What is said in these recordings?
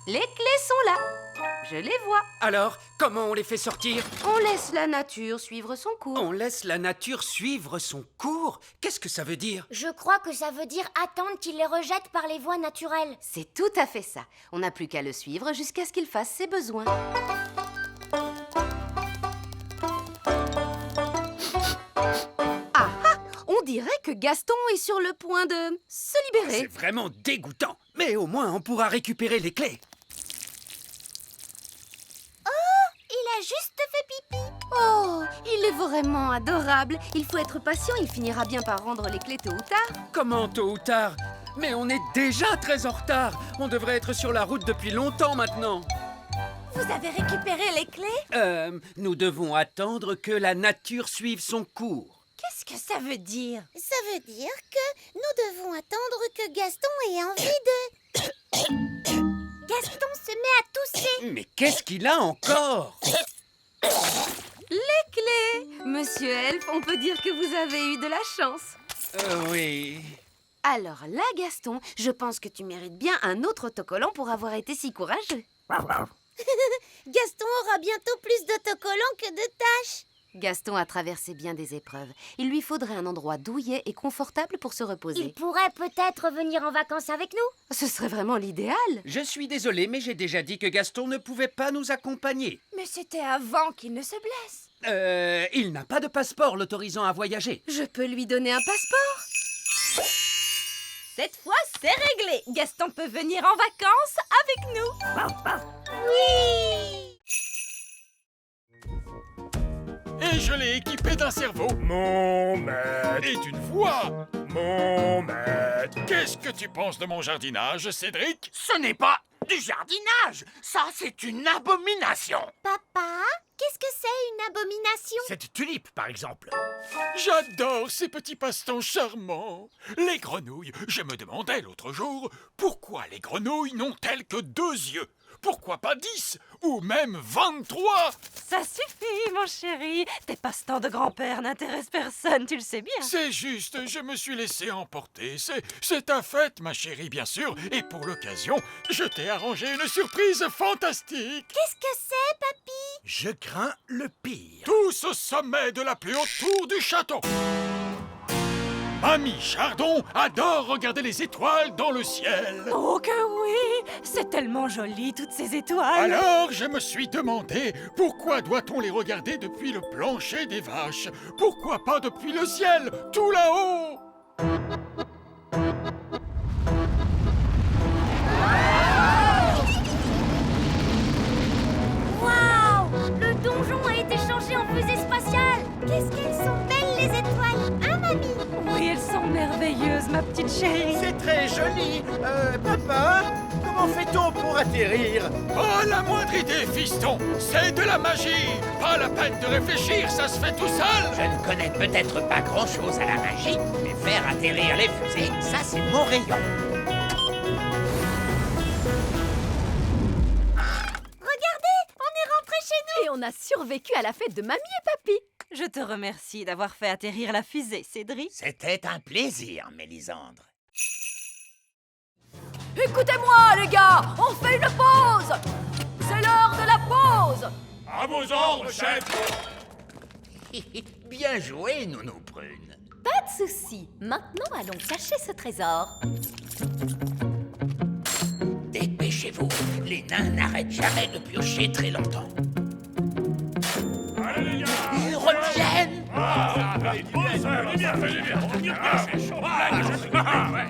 Les clés sont là. Je les vois. Alors, comment on les fait sortir? On laisse la nature suivre son cours. On laisse la nature suivre son cours? Qu'est-ce que ça veut dire? Je crois que ça veut dire attendre qu'il les rejette par les voies naturelles. C'est tout à fait ça. On n'a plus qu'à le suivre jusqu'à ce qu'il fasse ses besoins. Ah ah! On dirait que Gaston est sur le point de se libérer. C'est vraiment dégoûtant. Mais au moins, on pourra récupérer les clés. Il a juste fait pipi. Oh, il est vraiment adorable. Il faut être patient, il finira bien par rendre les clés tôt ou tard. Comment tôt ou tard? Mais on est déjà très en retard. On devrait être sur la route depuis longtemps maintenant. Vous avez récupéré les clés? Nous devons attendre que la nature suive son cours. Qu'est-ce que ça veut dire? Ça veut dire que nous devons attendre que Gaston ait envie de... Gaston se met à tousser. Mais qu'est-ce qu'il a encore? Les clés! Monsieur Elf, on peut dire que vous avez eu de la chance. Oui. Alors là, Gaston, je pense que tu mérites bien un autre autocollant pour avoir été si courageux. Gaston aura bientôt plus d'autocollants que de tâches. Gaston a traversé bien des épreuves. Il lui faudrait un endroit douillet et confortable pour se reposer. Il pourrait peut-être venir en vacances avec nous. Ce serait vraiment l'idéal. Je suis désolé, mais j'ai déjà dit que Gaston ne pouvait pas nous accompagner. Mais c'était avant qu'il ne se blesse. Il n'a pas de passeport l'autorisant à voyager. Je peux lui donner un passeport. Cette fois, c'est réglé. Gaston peut venir en vacances avec nous. Oui. Et je l'ai équipé d'un cerveau. Mon maître. Et d'une voix. Mon maître. Qu'est-ce que tu penses de mon jardinage, Cédric? Ce n'est pas du jardinage. Ça, c'est une abomination. Papa, qu'est-ce que c'est une abomination? Cette tulipe, par exemple. J'adore ces petits passe-temps charmants. Les grenouilles. Je me demandais l'autre jour, pourquoi les grenouilles n'ont-elles que 2 yeux? Pourquoi pas 10 ou même 23? Ça suffit, mon chéri. Tes passe-temps de grand-père n'intéressent personne, tu le sais bien. C'est juste, je me suis laissé emporter. C'est ta fête, ma chérie, bien sûr. Et pour l'occasion, je t'ai arrangé une surprise fantastique. Qu'est-ce que c'est, papy? Je crains le pire. Tous au sommet de la plus haute tour du château. Mamie Chardon adore regarder les étoiles dans le ciel. Oh que oui! C'est tellement joli, toutes ces étoiles. Alors, je me suis demandé, pourquoi doit-on les regarder depuis le plancher des vaches? Pourquoi pas depuis le ciel, tout là-haut? Waouh! Le donjon a été changé en fusée spatiale. Qu'est-ce qu'elles sont belles, les étoiles, hein, mamie? Oui, elles sont merveilleuses, ma petite chérie. C'est très joli. Papa, comment fait-on pour atterrir? Pas la moindre idée, fiston. C'est de la magie. Pas la peine de réfléchir, ça se fait tout seul. Je ne connais peut-être pas grand-chose à la magie, mais faire atterrir les fusées, ça, c'est mon rayon. Regardez, on est rentré chez nous. Et on a survécu à la fête de mamie et papy. Je te remercie d'avoir fait atterrir la fusée, Cédric. C'était un plaisir, Mélisandre. Écoutez-moi, les gars, on fait une pause. C'est l'heure de la pause. À vos ordres, chef. Bien joué, Nounou Prune. Pas de souci. Maintenant, allons chercher ce trésor. Dépêchez-vous, les nains n'arrêtent jamais de piocher très longtemps. Allez, les gars. Ils reviennent.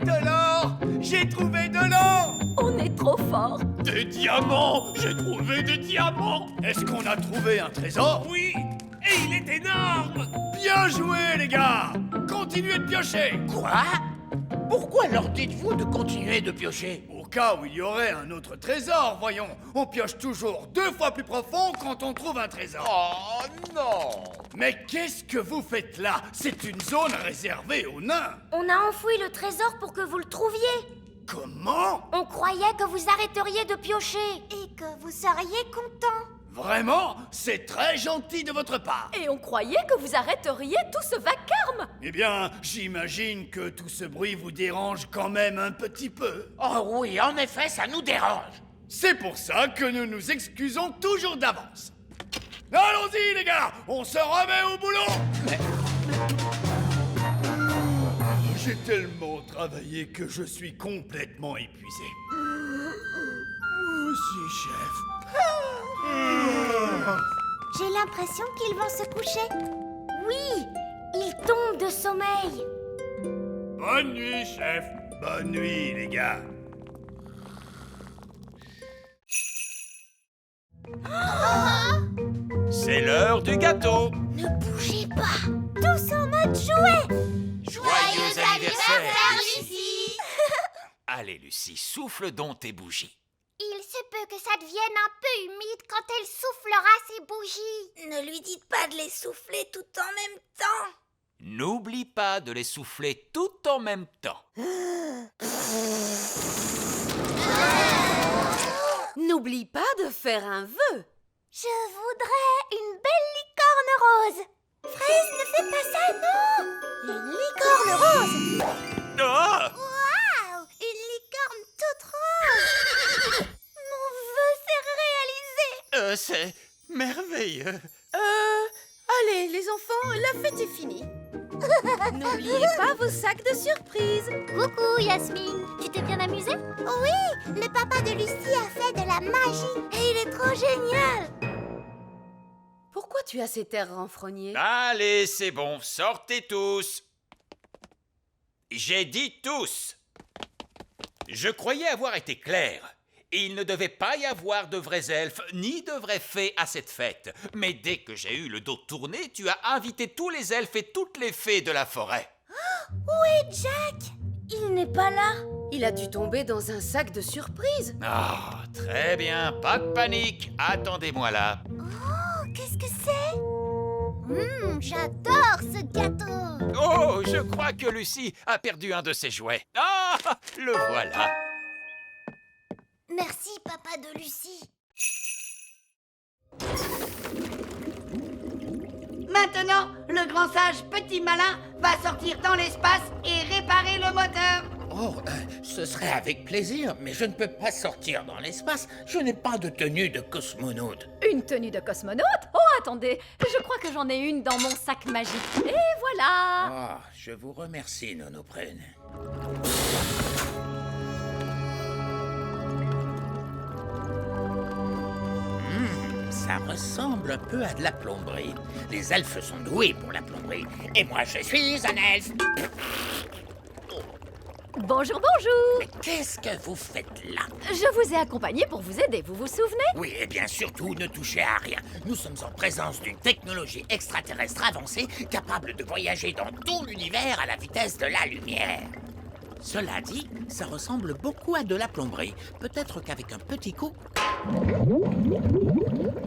De l'or! J'ai trouvé de l'or! On est trop fort. Des diamants. J'ai trouvé des diamants. Est-ce qu'on a trouvé un trésor? Oui. Et il est énorme. Bien joué, les gars! Continuez de piocher! Quoi? Pourquoi leur dites-vous de continuer de piocher? Au cas où il y aurait un autre trésor, voyons. On pioche toujours 2 fois plus profond quand on trouve un trésor. Oh non! Mais qu'est-ce que vous faites là? C'est une zone réservée aux nains. On a enfoui le trésor pour que vous le trouviez. Comment? On croyait que vous arrêteriez de piocher. Et que vous seriez content. Vraiment? C'est très gentil de votre part. Et on croyait que vous arrêteriez tout ce vacarme. Eh bien, j'imagine que tout ce bruit vous dérange quand même un petit peu. Oh oui, en effet, ça nous dérange. C'est pour ça que nous nous excusons toujours d'avance. Allons-y, les gars, on se remet au boulot. J'ai tellement travaillé que je suis complètement épuisé. Moi aussi, chef. J'ai l'impression qu'ils vont se coucher. Oui, ils tombent de sommeil. Bonne nuit, chef. Bonne nuit, les gars. C'est l'heure du gâteau. Ne bougez pas. Tous en mode jouet. Joyeux anniversaire, Lucie. Allez, Lucie, souffle donc tes bougies. Il se peut que ça devienne un peu humide quand elle soufflera ses bougies. Ne lui dites pas de les souffler tout en même temps. N'oublie pas de les souffler tout en même temps. N'oublie pas de faire un vœu. Je voudrais une belle licorne rose. Fraise, ne fais pas ça, non. Une licorne rose. Ah! Waouh, une licorne toute rose. Mon vœu s'est réalisé. C'est merveilleux. Allez, les enfants, la fête est finie. N'oubliez pas vos sacs de surprise. Coucou Yasmine, tu t'es bien amusée? Oui, le papa de Lucie a fait de la magie et il est trop génial. Pourquoi tu as cet air renfrogné? Allez, c'est bon, sortez tous. J'ai dit tous. Je croyais avoir été clair. Il ne devait pas y avoir de vrais elfes ni de vraies fées à cette fête. Mais dès que j'ai eu le dos tourné, tu as invité tous les elfes et toutes les fées de la forêt. Où est Jack? Il n'est pas là. Il a dû tomber dans un sac de surprise. Ah, très bien, pas de panique. Attendez-moi là. Oh, qu'est-ce que c'est? J'adore ce gâteau. Oh, je crois que Lucie a perdu un de ses jouets. Ah, le voilà. Merci, papa de Lucie. Maintenant, le grand sage petit malin va sortir dans l'espace et réparer le moteur. Oh, ce serait avec plaisir, mais je ne peux pas sortir dans l'espace. Je n'ai pas de tenue de cosmonaute. Une tenue de cosmonaute? Oh, attendez, je crois que j'en ai une dans mon sac magique. Et voilà! Oh, je vous remercie, Nonoprène. Ça ressemble un peu à de la plomberie. Les elfes sont doués pour la plomberie. Et moi, je suis un elfe. Bonjour, bonjour! Mais qu'est-ce que vous faites là? Je vous ai accompagné pour vous aider, vous vous souvenez? Oui, et bien surtout, ne touchez à rien. Nous sommes en présence d'une technologie extraterrestre avancée capable de voyager dans tout l'univers à la vitesse de la lumière. Cela dit, ça ressemble beaucoup à de la plomberie. Peut-être qu'avec un petit coup...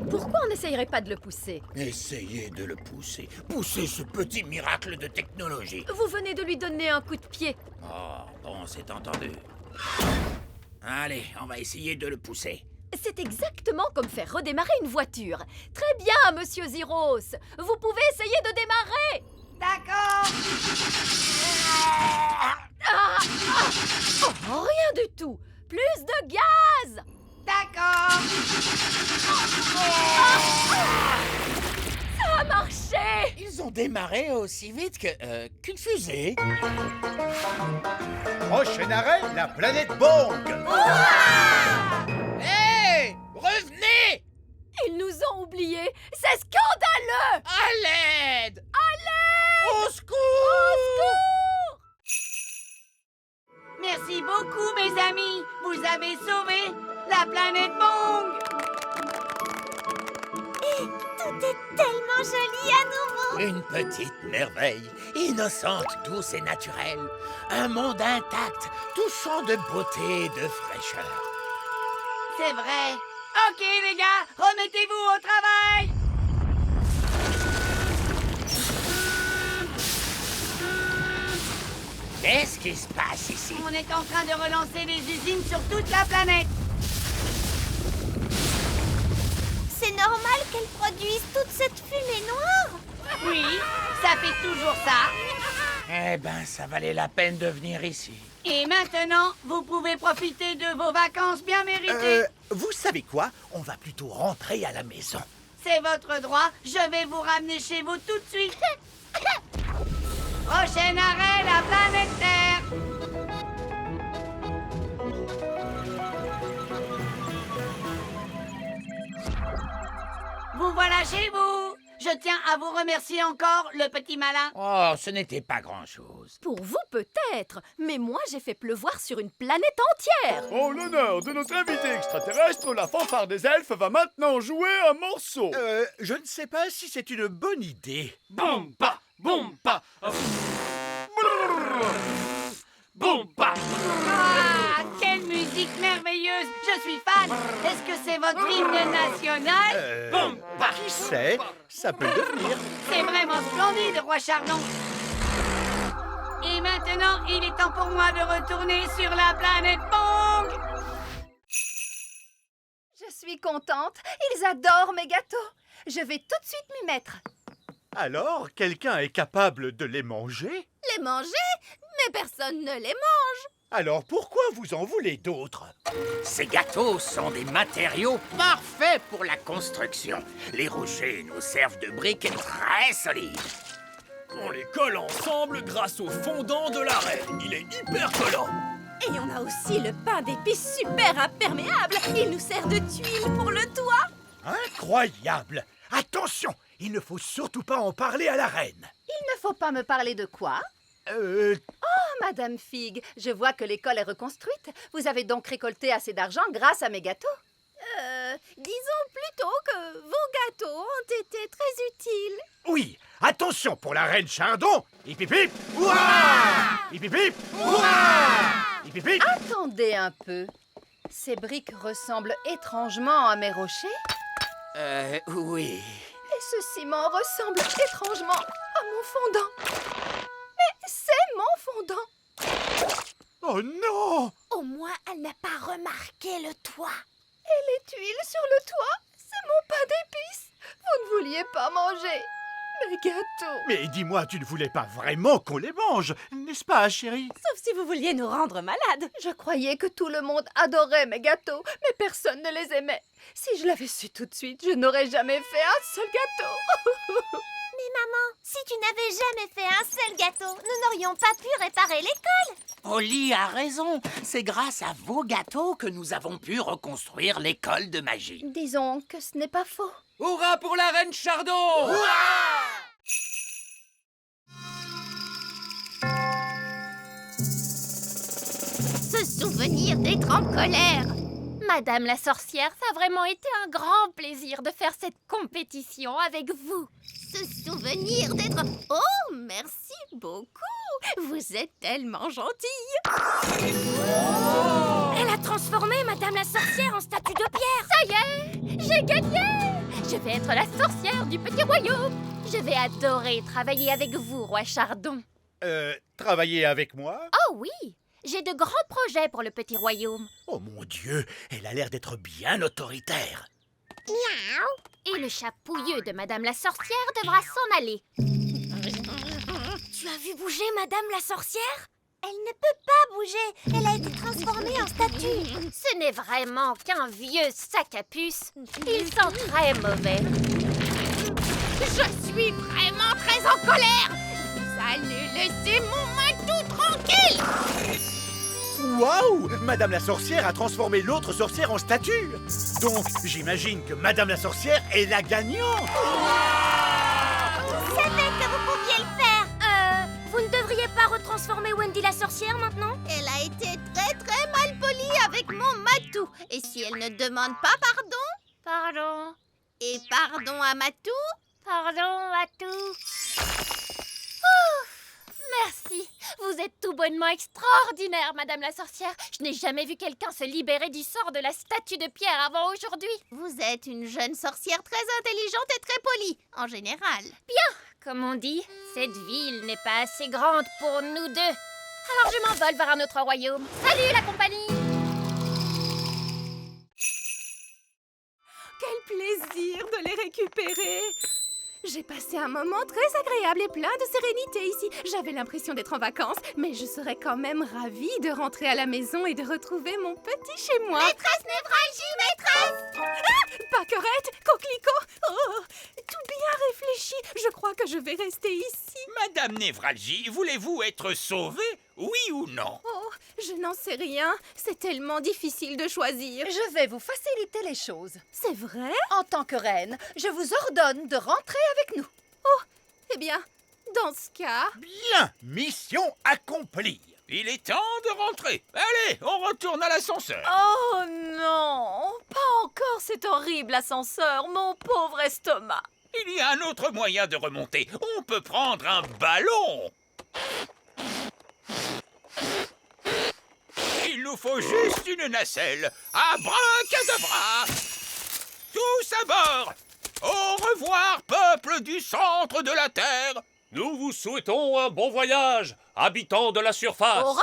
Pourquoi on n'essayerait pas de le pousser? Essayez de le pousser. Poussez ce petit miracle de technologie. Vous venez de lui donner un coup de pied. Oh, bon, c'est entendu. Allez, on va essayer de le pousser. C'est exactement comme faire redémarrer une voiture. Très bien, monsieur Ziros. Vous pouvez essayer de démarrer. D'accord. Oh, rien du tout. Plus de gaz. D'accord. Ça a marché. Ils ont démarré aussi vite qu'une fusée. Prochain arrêt, la planète Bong. Hé! Revenez! Ils nous ont oubliés. C'est scandaleux. À l'aide! À l'aide. Au secours! Merci beaucoup, mes amis. Vous avez sauvé la planète Bong. Tout est tellement joli à nouveau. Une petite merveille, innocente, douce et naturelle. Un monde intact, touchant de beauté et de fraîcheur. C'est vrai. Ok, les gars, remettez-vous au travail. Qu'est-ce qui se passe ici? On est en train de relancer les usines sur toute la planète. C'est normal qu'elle produise toute cette fumée noire. Oui, ça fait toujours ça. Eh ben, ça valait la peine de venir ici. Et maintenant, vous pouvez profiter de vos vacances bien méritées. Vous savez quoi? On va plutôt rentrer à la maison. C'est votre droit. Je vais vous ramener chez vous tout de suite. Prochain arrêt, la planète Terre. Vous voilà chez vous. Je tiens à vous remercier encore, le petit malin. Oh, ce n'était pas grand-chose. Pour vous peut-être, mais moi j'ai fait pleuvoir sur une planète entière. En l'honneur de notre invité extraterrestre, la fanfare des elfes va maintenant jouer un morceau. Je ne sais pas si c'est une bonne idée. Bomba, bomba. Bomba. Ah, quelle musique merveilleuse. Je suis fan. Est-ce que c'est votre hymne national? Bomba. Qui sait? Ça peut devenir. C'est vraiment splendide, Roi Chardon. Et maintenant, il est temps pour moi de retourner sur la planète Pong. Je suis contente, ils adorent mes gâteaux. Je vais tout de suite m'y mettre. Alors, quelqu'un est capable de les manger? Les manger? Mais personne ne les mange. Alors pourquoi vous en voulez d'autres? Ces gâteaux sont des matériaux parfaits pour la construction. Les rochers nous servent de briques très solides. On les colle ensemble grâce au fondant de la reine. Il est hyper collant. Et on a aussi le pain d'épices super imperméable. Il nous sert de tuile pour le toit. Incroyable! Attention, il ne faut surtout pas en parler à la reine. Il ne faut pas me parler de quoi? Madame Fig, je vois que l'école est reconstruite. Vous avez donc récolté assez d'argent grâce à mes gâteaux. Disons plutôt que vos gâteaux ont été très utiles. Oui, attention pour la reine Chardon. Hip hip hip! Ouah! Hip hip hip! Ouah! Hip hip hip! Attendez un peu. Ces briques ressemblent étrangement à mes rochers. Oui. Et ce ciment ressemble étrangement à mon fondant. Mais c'est mon fondant. Oh non! Au moins, elle n'a pas remarqué le toit. Et les tuiles sur le toit, c'est mon pain d'épices. Vous ne vouliez pas manger mes gâteaux. Mais dis-moi, tu ne voulais pas vraiment qu'on les mange, n'est-ce pas, chérie? Sauf si vous vouliez nous rendre malades. Je croyais que tout le monde adorait mes gâteaux, mais personne ne les aimait. Si je l'avais su tout de suite, je n'aurais jamais fait un seul gâteau. Mais maman, si tu n'avais jamais fait un seul gâteau, nous n'aurions pas pu réparer l'école. Polly a raison. C'est grâce à vos gâteaux que nous avons pu reconstruire l'école de magie. Disons que ce n'est pas faux. Hurrah pour la reine Chardon. Se souvenir d'être en colère. Madame la sorcière, ça a vraiment été un grand plaisir de faire cette compétition avec vous. Se souvenir d'être... Oh, merci beaucoup. Vous êtes tellement gentille. Elle a transformé Madame la sorcière en statue de pierre. Ça y est, j'ai gagné. Je vais être la sorcière du petit royaume. Je vais adorer travailler avec vous, Roi Chardon. Travailler avec moi? Oh oui, j'ai de grands projets pour le petit royaume. Oh mon Dieu, elle a l'air d'être bien autoritaire. Et le chat pouilleux de Madame la sorcière devra s'en aller. Tu as vu bouger Madame la sorcière? Elle ne peut pas bouger. Elle a été transformée en statue. Ce n'est vraiment qu'un vieux sac à puce. Il sent très mauvais. Je suis vraiment très en colère. Vous allez laisser mon Matou tranquille. Waouh! Madame la sorcière a transformé l'autre sorcière en statue. Donc, j'imagine que Madame la sorcière est la gagnante. Je savais que vous pouviez le faire. Vous ne devriez pas retransformer Wendy la sorcière maintenant? Elle a été très mal polie avec mon Matou. Et si elle ne demande pas pardon? Pardon. Et pardon à Matou? Pardon, Matou. Merci. Vous êtes tout bonnement extraordinaire, Madame la sorcière. Je n'ai jamais vu quelqu'un se libérer du sort de la statue de pierre avant aujourd'hui. Vous êtes une jeune sorcière très intelligente et très polie, en général. Comme on dit, cette ville n'est pas assez grande pour nous deux. Alors je m'envole vers un autre royaume. Salut la compagnie! Quel plaisir de les récupérer! J'ai passé un moment très agréable et plein de sérénité ici. J'avais l'impression d'être en vacances, mais je serais quand même ravie de rentrer à la maison et de retrouver mon petit chez moi. Maîtresse Névralgie, maîtresse! Paquerette, coquelicot, oh, tout bien réfléchi. Je crois que je vais rester ici. Madame Névralgie, voulez-vous être sauvée, oui ou non? Oh, je n'en sais rien. C'est tellement difficile de choisir. Je vais vous faciliter les choses. C'est vrai? En tant que reine, je vous ordonne de rentrer avec nous. Eh bien, dans ce cas... Bien, mission accomplie. Il est temps de rentrer. Allez, on retourne à l'ascenseur. Oh non, pas encore cet horrible ascenseur, mon pauvre estomac. Il y a un autre moyen de remonter. On peut prendre un ballon. Il nous faut juste une nacelle. Abracadabra! Tous à bord! Au revoir, peuple du centre de la Terre! Nous vous souhaitons un bon voyage, habitants de la surface. Au revoir!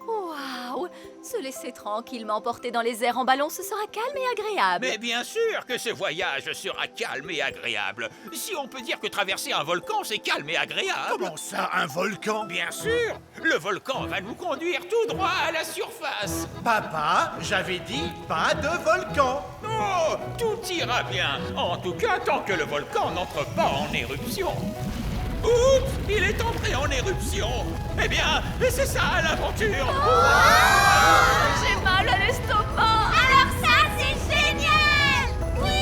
Waouh! Se laisser tranquillement porter dans les airs en ballon, ce sera calme et agréable. Mais bien sûr que ce voyage sera calme et agréable. Si on peut dire que traverser un volcan, c'est calme et agréable. Comment ça, un volcan? Bien sûr! Le volcan va nous conduire tout droit à la surface. Papa, j'avais dit pas de volcan. Oh, tout ira bien. En tout cas, tant que le volcan n'entre pas en éruption. Oups, il est entré en éruption. Eh bien, c'est ça l'aventure. J'ai mal à l'estomac! Alors ça, c'est génial! Oui!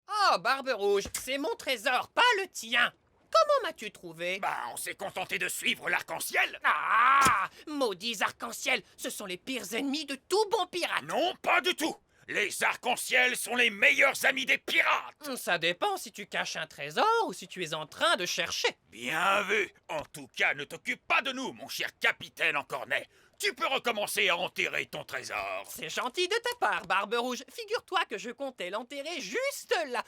Oh, Barbe Rouge, c'est mon trésor, pas le tien. Comment m'as-tu trouvé? Bah, on s'est contenté de suivre l'arc-en-ciel. Ah! Maudits arcs-en-ciel, ce sont les pires ennemis de tout bon pirate. Non, pas du tout. Les arcs-en-ciel sont les meilleurs amis des pirates. Ça dépend si tu caches un trésor ou si tu es en train de chercher. Bien vu. En tout cas, ne t'occupe pas de nous, mon cher capitaine en cornet. Tu peux recommencer à enterrer ton trésor. C'est gentil de ta part, Barbe Rouge. Figure-toi que je comptais l'enterrer juste là.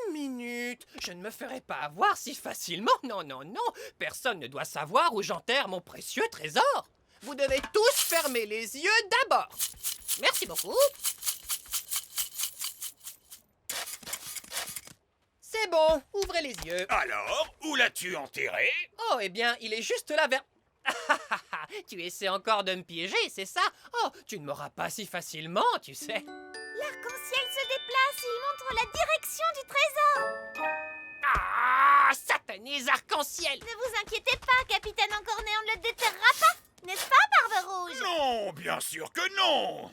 1 minute. Je ne me ferai pas avoir si facilement. Non, non, non. Personne ne doit savoir où j'enterre mon précieux trésor. Vous devez tous fermer les yeux d'abord. Merci beaucoup. C'est bon, ouvrez les yeux. Alors, où l'as-tu enterré? Oh, eh bien, il est juste là vers... Tu essaies encore de me piéger, c'est ça? Oh, tu ne m'auras pas si facilement, tu sais. L'arc-en-ciel se déplace et il montre la direction du trésor. Ah, satanés arc-en-ciel! Ne vous inquiétez pas, capitaine Encornet, on ne le déterrera pas. N'est-ce pas, Barbe Rouge? Non, bien sûr que non.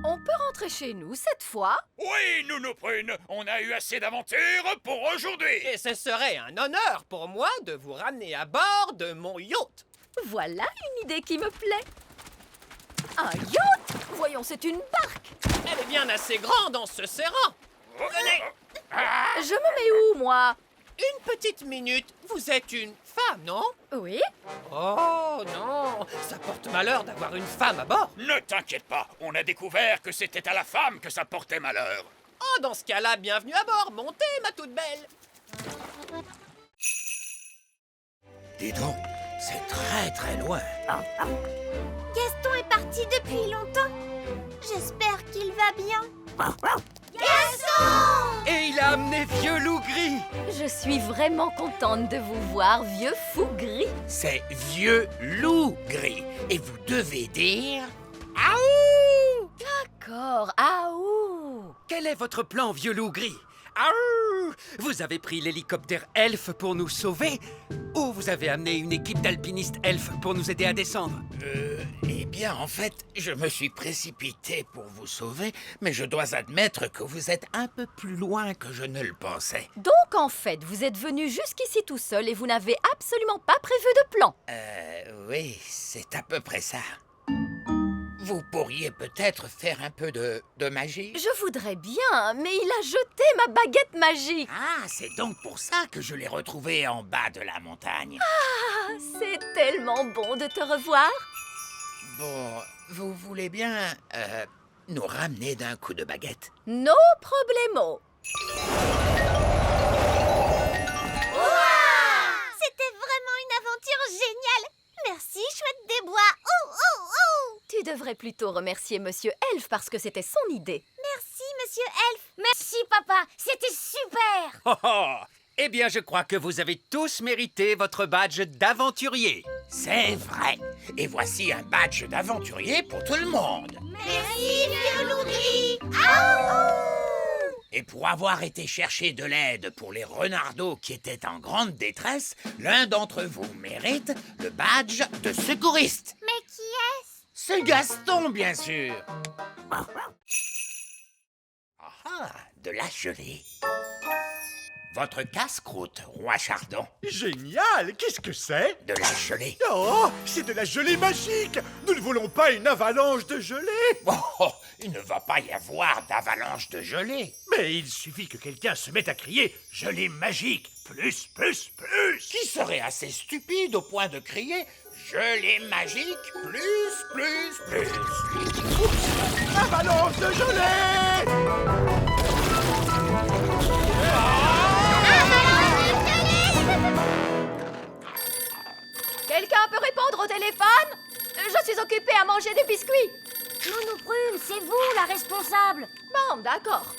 On peut rentrer chez nous cette fois? Oui, Nounou Prune, on a eu assez d'aventures pour aujourd'hui. Et ce serait un honneur pour moi de vous ramener à bord de mon yacht. Voilà une idée qui me plaît. Un yacht? Voyons, c'est une barque. Elle est bien assez grande en se serrant. Venez. Je me mets où, moi? Une petite minute, vous êtes une femme, non? Oui? Oh non, ça porte malheur d'avoir une femme à bord. Ne t'inquiète pas, on a découvert que c'était à la femme que ça portait malheur. Oh, dans ce cas-là, bienvenue à bord, montez, ma toute belle. Dis donc, c'est très très loin. Gaston est parti depuis longtemps. J'espère qu'il va bien. Gaston! Et il a amené Vieux Loup Gris. Je suis vraiment contente de vous voir, vieux fou gris. C'est Vieux Loup Gris. Et vous devez dire... Aouh! D'accord, ah ouh! Quel est votre plan, Vieux Loup Gris? Aouh! Vous avez pris l'hélicoptère elfe pour nous sauver? Ou vous avez amené une équipe d'alpinistes elfes pour nous aider à descendre? Eh bien, en fait, je me suis précipité pour vous sauver, mais je dois admettre que vous êtes un peu plus loin que je ne le pensais. Donc, en fait, vous êtes venu jusqu'ici tout seul et vous n'avez absolument pas prévu de plan. Oui, c'est à peu près ça. Vous pourriez peut-être faire un peu de magie? Je voudrais bien, mais il a jeté ma baguette magique. Ah, c'est donc pour ça que je l'ai retrouvé en bas de la montagne. Ah, c'est tellement bon de te revoir. Bon, vous voulez bien nous ramener d'un coup de baguette? No problemo. C'était vraiment une aventure géniale. Merci, chouette des bois. Oh, oh, oh! Tu devrait plutôt remercier Monsieur Elf parce que c'était son idée. Merci, Monsieur Elf. Merci, papa. C'était super. Oh, oh. Eh bien, je crois que vous avez tous mérité votre badge d'aventurier. C'est vrai. Et voici un badge d'aventurier pour tout le monde. Merci, vieux loup gris. Et pour avoir été chercher de l'aide pour les renardeaux qui étaient en grande détresse, l'un d'entre vous mérite le badge de secouriste. Mais qui est-ce? C'est Gaston, bien sûr. Ah, de la gelée. Votre casse-croûte, Roi Chardon. Génial! Qu'est-ce que c'est? De la gelée. Oh, c'est de la gelée magique! Nous ne voulons pas une avalanche de gelée! Oh, il ne va pas y avoir d'avalanche de gelée. Mais il suffit que quelqu'un se mette à crier « gelée magique ! Plus, plus, plus !» Qui serait assez stupide au point de crier « gelée magique, plus, plus, plus !» Avalanche de gelée! Quelqu'un peut répondre au téléphone? Je suis occupée à manger des biscuits. Nounou Prune, c'est vous la responsable. Bon, d'accord.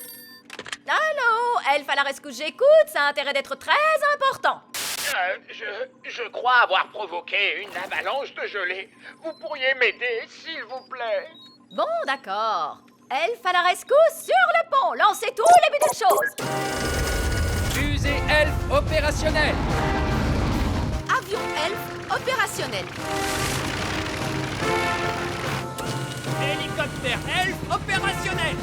Allô, Elf à la rescousse, j'écoute, ça a intérêt d'être très important. Je crois avoir provoqué une avalanche de gelée. Vous pourriez m'aider, s'il vous plaît? Bon, d'accord. Elf à la rescousse sur le pont, lancez tous les bidons de choses. Fusée Elf opérationnelle. Avion Elf opérationnel. Hélicoptère Elf opérationnel.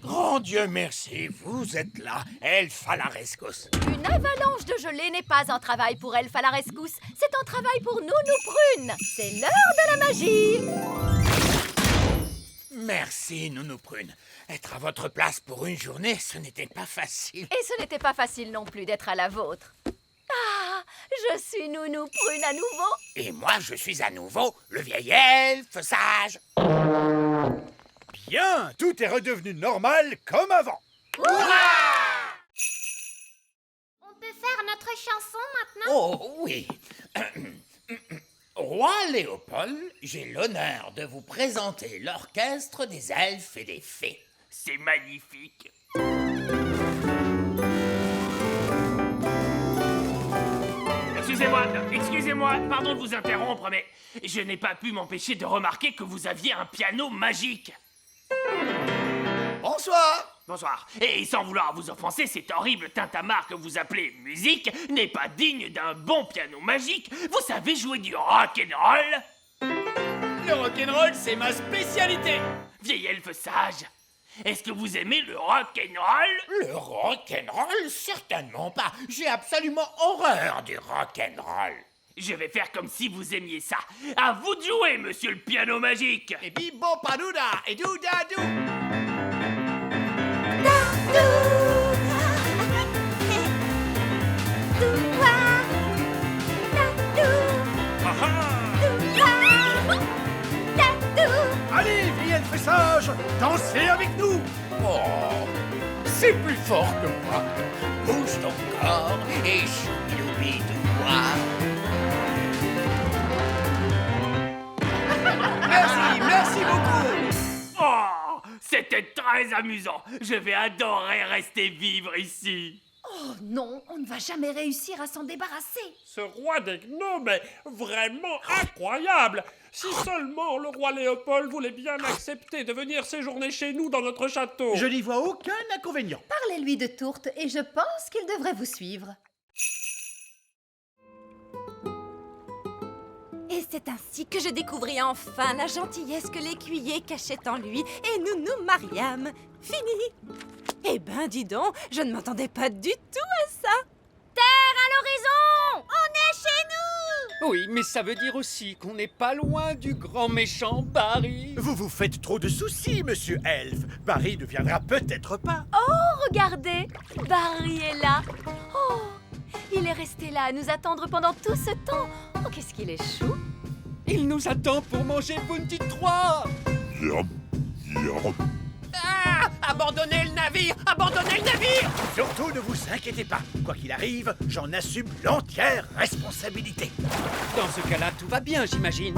Grand Dieu merci, vous êtes là, Elf à la rescousse. Une avalanche de gelée n'est pas un travail pour Elf à la rescousse, c'est un travail pour Nounou Prune. C'est l'heure de la magie. Merci, Nounou Prune. Être à votre place pour une journée, ce n'était pas facile. Et ce n'était pas facile non plus d'être à la vôtre. Ah, je suis Nounou Prune à nouveau. Et moi, je suis à nouveau le vieil elfe sage. Bien, tout est redevenu normal comme avant. On peut faire notre chanson maintenant? Oh oui. Roi Léopold, j'ai l'honneur de vous présenter l'orchestre des elfes et des fées. C'est magnifique. Excusez-moi, pardon de vous interrompre, mais je n'ai pas pu m'empêcher de remarquer que vous aviez un piano magique. Bonsoir. Bonsoir. Et sans vouloir vous offenser, cet horrible tintamarre que vous appelez musique n'est pas digne d'un bon piano magique. Vous savez jouer du rock'n'roll? Le rock'n'roll, c'est ma spécialité. Vieil elfe sage, est-ce que vous aimez le rock'n'roll? Le rock'n'roll, certainement pas. J'ai absolument horreur du rock'n'roll. Je vais faire comme si vous aimiez ça. À vous de jouer, monsieur le piano magique. Et bibo padouda et doudadou. Allez, vieille elfe sage, dansez avec nous. Oh, c'est plus fort que moi. Bouge ton corps et choubi-doubi-dou-moi. Merci beaucoup. Oh, c'était très amusant. Je vais adorer rester vivre ici. Oh non, on ne va jamais réussir à s'en débarrasser. Ce roi des gnomes est vraiment incroyable. Si seulement le roi Léopold voulait bien accepter de venir séjourner chez nous dans notre château. Je n'y vois aucun inconvénient. Parlez-lui de Tourte et je pense qu'il devrait vous suivre. Et c'est ainsi que je découvris enfin la gentillesse que l'écuyer cachait en lui et nous nous mariâmes. Fini. Eh ben, dis donc, je ne m'attendais pas du tout à ça. Terre à l'horizon! On est chez nous! Oui, mais ça veut dire aussi qu'on n'est pas loin du grand méchant Barry. Vous vous faites trop de soucis, monsieur Elf. Barry ne viendra peut-être pas. Oh, regardez, Barry est là. Oh, il est resté là à nous attendre pendant tout ce temps. Oh, qu'est-ce qu'il est chou. Il nous attend pour manger Bounty 3. Ah, Abandonnez le navire! Abandonnez le navire! Surtout ne vous inquiétez pas. Quoi qu'il arrive, j'en assume l'entière responsabilité. Dans ce cas-là, tout va bien, j'imagine.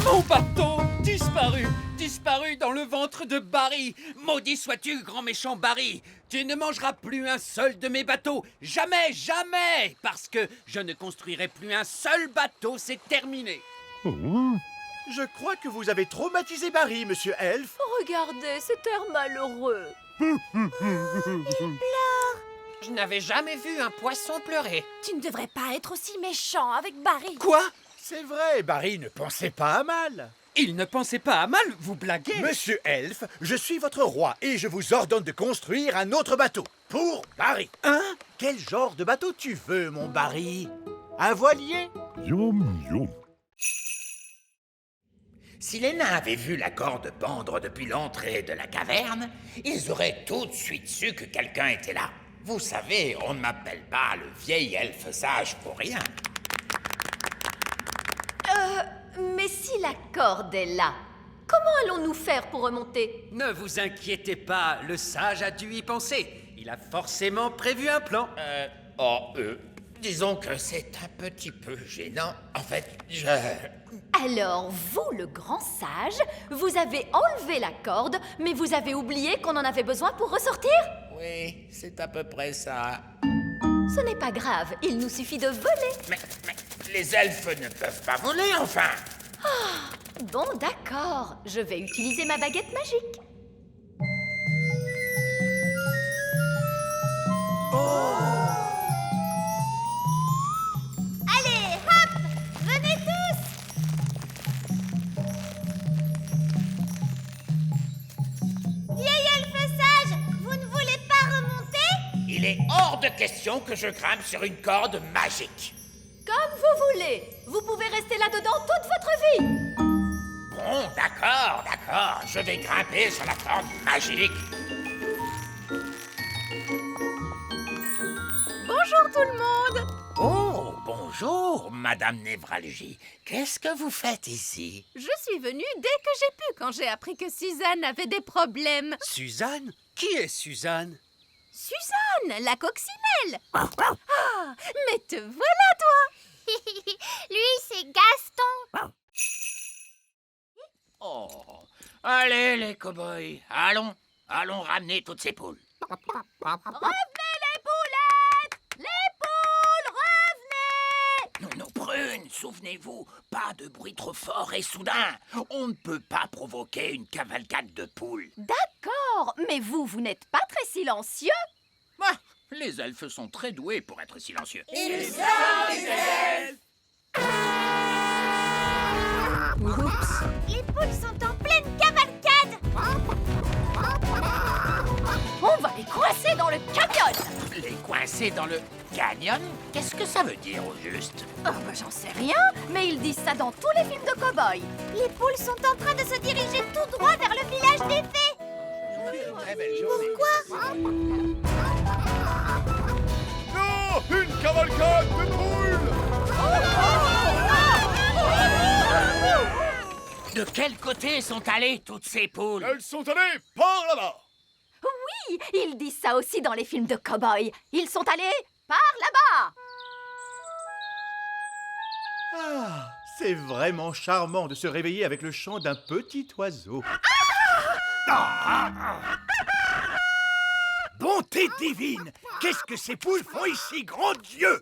Mon bateau disparu! Disparu dans le ventre de Barry! Maudit sois-tu, grand méchant Barry! Tu ne mangeras plus un seul de mes bateaux! Jamais, jamais! Parce que je ne construirai plus un seul bateau, c'est terminé! Je crois que vous avez traumatisé Barry, monsieur Elf. Regardez, cet air malheureux. Je n'avais jamais vu un poisson pleurer. Tu ne devrais pas être aussi méchant avec Barry. Quoi? C'est vrai, Barry ne pensait pas à mal. Il ne pensait pas à mal, vous blaguez? Monsieur Elf, je suis votre roi et je vous ordonne de construire un autre bateau. Pour Barry. Hein? Quel genre de bateau tu veux, mon Barry? Un voilier? Si les nains avaient vu la corde pendre depuis l'entrée de la caverne, ils auraient tout de suite su que quelqu'un était là. Vous savez, on ne m'appelle pas le vieil elfe sage pour rien. Mais si la corde est là, comment allons-nous faire pour remonter? Ne vous inquiétez pas, le sage a dû y penser. Il a forcément prévu un plan. Disons que c'est un petit peu gênant. En fait, Alors, vous, le grand sage, vous avez enlevé la corde, mais vous avez oublié qu'on en avait besoin pour ressortir? Oui, c'est à peu près ça. Ce n'est pas grave, il nous suffit de voler. Mais les elfes ne peuvent pas voler, enfin. Bon, d'accord, je vais utiliser ma baguette magique. Allez, hop! Venez tous! Vieil elfe sage, vous ne voulez pas remonter? Il est hors de question que je grimpe sur une corde magique. Comme vous voulez. Vous pouvez rester là-dedans toute votre vie. Bon, d'accord. Je vais grimper sur la corde magique. Bonjour tout le monde. Oh, bonjour, Madame Névralgie. Qu'est-ce que vous faites ici? Je suis venue dès que j'ai pu quand j'ai appris que Suzanne avait des problèmes. Suzanne? Qui est Suzanne? Suzanne, la coccinelle. Ah, mais te voilà toi. Lui, c'est Gaston. Oh, allez les cow-boys, allons ramener toutes ces poules. Revenez les poulettes! Les poules, revenez! Non, Prune, souvenez-vous, pas de bruit trop fort et soudain. On ne peut pas provoquer une cavalcade de poules. D'accord, mais vous n'êtes pas très silencieux. Les elfes sont très doués pour être silencieux. Ils sont des elfes! Oups. Les poules sont en pleine cavalcade! On va les coincer dans le canyon. Les coincer dans le canyon? Qu'est-ce que ça veut dire au juste? J'en sais rien, mais ils disent ça dans tous les films de cow-boys. Les poules sont en train de se diriger tout droit vers le village des fées! Pourquoi? Non! Une cavalcade de poules! De quel côté sont allées toutes ces poules? Elles sont allées par là-bas! Oui, ils disent ça aussi dans les films de cow-boys. Ils sont allés par là-bas. C'est vraiment charmant de se réveiller avec le chant d'un petit oiseau. Bonté divine! Qu'est-ce que ces poules font ici, grand Dieu?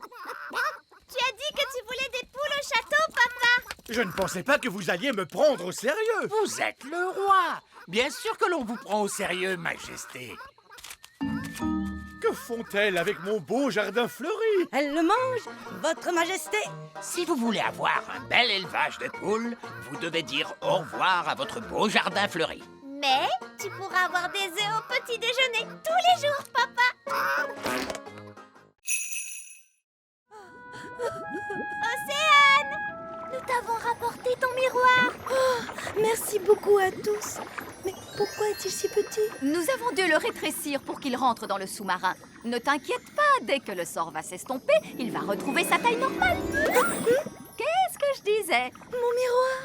Tu as dit que tu voulais des poules au château, papa! Je ne pensais pas que vous alliez me prendre au sérieux. Vous êtes le roi. Bien sûr que l'on vous prend au sérieux, Majesté. Que font-elles avec mon beau jardin fleuri? Elle le mange, votre majesté. Si vous voulez avoir un bel élevage de poules, vous devez dire au revoir à votre beau jardin fleuri. Mais tu pourras avoir des œufs au petit déjeuner tous les jours, papa! Océane! Nous t'avons rapporté ton miroir! Merci beaucoup à tous. Mais pourquoi est-il si petit? Nous avons dû le rétrécir pour qu'il rentre dans le sous-marin. Ne t'inquiète pas, dès que le sort va s'estomper, il va retrouver sa taille normale. Qu'est-ce que je disais. Mon miroir.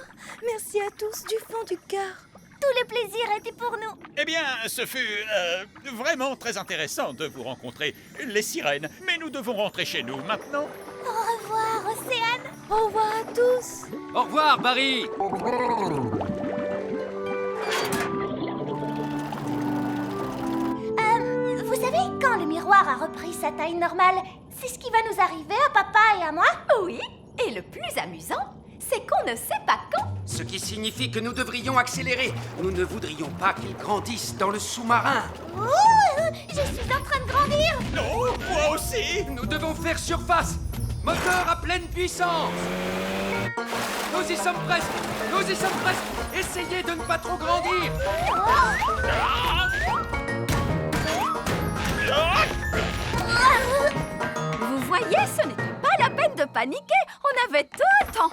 Merci à tous du fond du cœur. Tout le plaisir était pour nous. Eh bien, ce fut vraiment très intéressant de vous rencontrer, les sirènes. Mais nous devons rentrer chez nous maintenant. Au revoir, Océane. Au revoir à tous. Au revoir, Barry. Vous savez, quand le miroir a repris sa taille normale, c'est ce qui va nous arriver à papa et à moi? Oui, et le plus amusant, c'est qu'on ne sait pas quand. Ce qui signifie que nous devrions accélérer. Nous ne voudrions pas qu'ils grandissent dans le sous-marin. Je suis en train de grandir. Non, moi aussi. Nous devons faire surface. Moteur à pleine puissance. Nous y sommes presque. Nous y sommes presque. Essayez de ne pas trop grandir. Vous voyez, ce n'était pas la peine de paniquer. On avait tout le temps.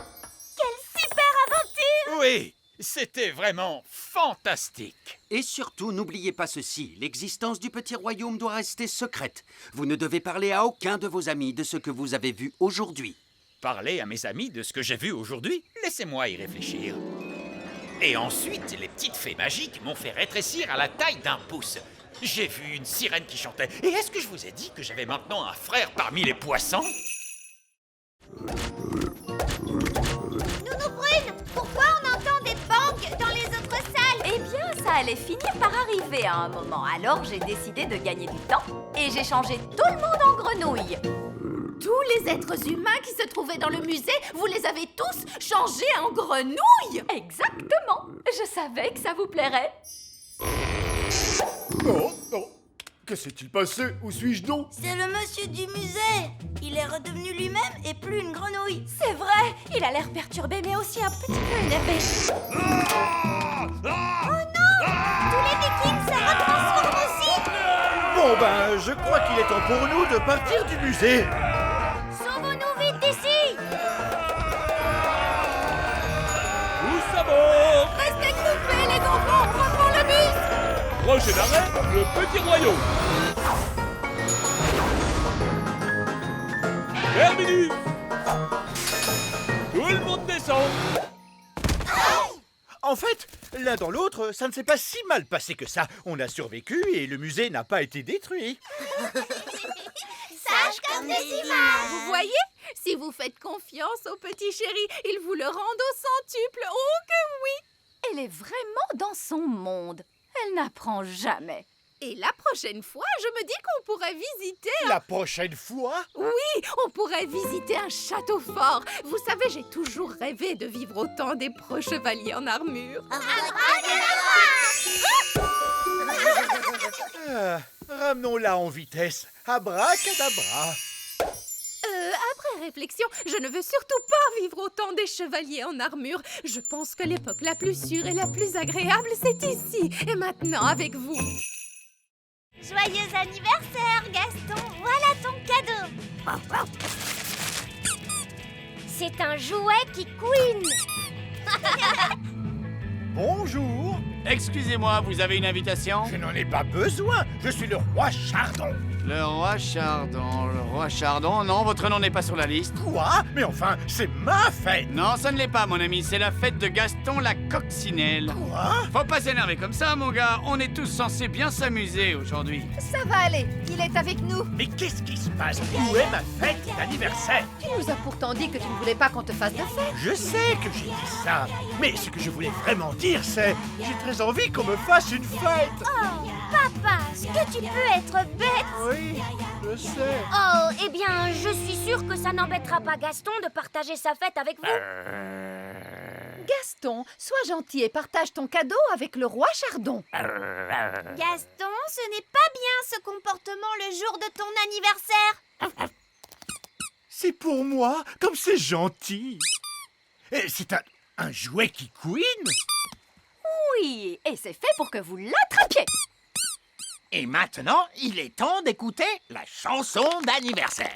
Quelle super aventure! Oui, c'était vraiment fantastique. Et surtout, n'oubliez pas ceci. L'existence du petit royaume doit rester secrète. Vous ne devez parler à aucun de vos amis de ce que vous avez vu aujourd'hui. Parler à mes amis de ce que j'ai vu aujourd'hui? Laissez-moi y réfléchir. Et ensuite, les petites fées magiques m'ont fait rétrécir à la taille d'un pouce. J'ai vu une sirène qui chantait. Et est-ce que je vous ai dit que j'avais maintenant un frère parmi les poissons? Nounou Brune, pourquoi on entend des bangs dans les autres salles? Eh bien, ça allait finir par arriver à un moment. Alors, j'ai décidé de gagner du temps et j'ai changé tout le monde en grenouille. Tous les êtres humains qui se trouvaient dans le musée, vous les avez tous changés en grenouilles? Exactement. Je savais que ça vous plairait. Oh, oh. Que s'est-il passé? Où suis-je donc? C'est le monsieur du musée. Il est redevenu lui-même et plus une grenouille. C'est vrai, il a l'air perturbé mais aussi un petit peu énervé. Oh non! Tous les vikings se retransforment aussi. Bon ben, je crois qu'il est temps pour nous de partir du musée. Sauvons-nous vite d'ici. Tous à bord. Restez groupés, les enfants, on reprend le bus. Prochain arrêt, le petit royaume. Terminus. Tout le monde descend. En fait, l'un dans l'autre, ça ne s'est pas si mal passé que ça. On a survécu et le musée n'a pas été détruit. Sage comme des images. Vous voyez? Si vous faites confiance au petit chéri, il vous le rend au centuple. Oh que oui! Elle est vraiment dans son monde. Elle n'apprend jamais. Et la prochaine fois, je me dis qu'on pourrait visiter... La prochaine fois? Oui, on pourrait visiter un château fort. Vous savez, j'ai toujours rêvé de vivre au temps des pro chevaliers en armure. Ramenons-la en vitesse. Abracadabra. Après réflexion, je ne veux surtout pas vivre au temps des chevaliers en armure. Je pense que l'époque la plus sûre et la plus agréable, c'est ici. Et maintenant, avec vous. Joyeux anniversaire, Gaston. Voilà ton cadeau. C'est un jouet qui couine. Bonjour. Excusez-moi, vous avez une invitation? Je n'en ai pas besoin. Je suis le roi Chardon. Le roi Chardon, le roi Chardon. Non, votre nom n'est pas sur la liste. Quoi? Mais enfin, c'est ma fête. Non, ça ne l'est pas, mon ami. C'est la fête de Gaston la coccinelle. Quoi? Faut pas s'énerver comme ça, mon gars. On est tous censés bien s'amuser aujourd'hui. Ça va aller, il est avec nous. Mais qu'est-ce qui se passe? Où est ma fête d'anniversaire? Tu nous as pourtant dit que tu ne voulais pas qu'on te fasse de fête. Je sais que j'ai dit ça. Mais ce que je voulais vraiment dire, c'est... J'ai très envie qu'on me fasse une fête. Oh, papa, est-ce que tu peux être bête? Oui, je sais. Oh, eh bien, je suis sûre que ça n'embêtera pas Gaston de partager sa fête avec vous. Gaston, sois gentil et partage ton cadeau avec le roi Chardon. Gaston, ce n'est pas bien ce comportement le jour de ton anniversaire. C'est pour moi, comme c'est gentil. Et c'est un jouet qui couine. Oui, et c'est fait pour que vous l'attrapiez. Et maintenant, il est temps d'écouter la chanson d'anniversaire.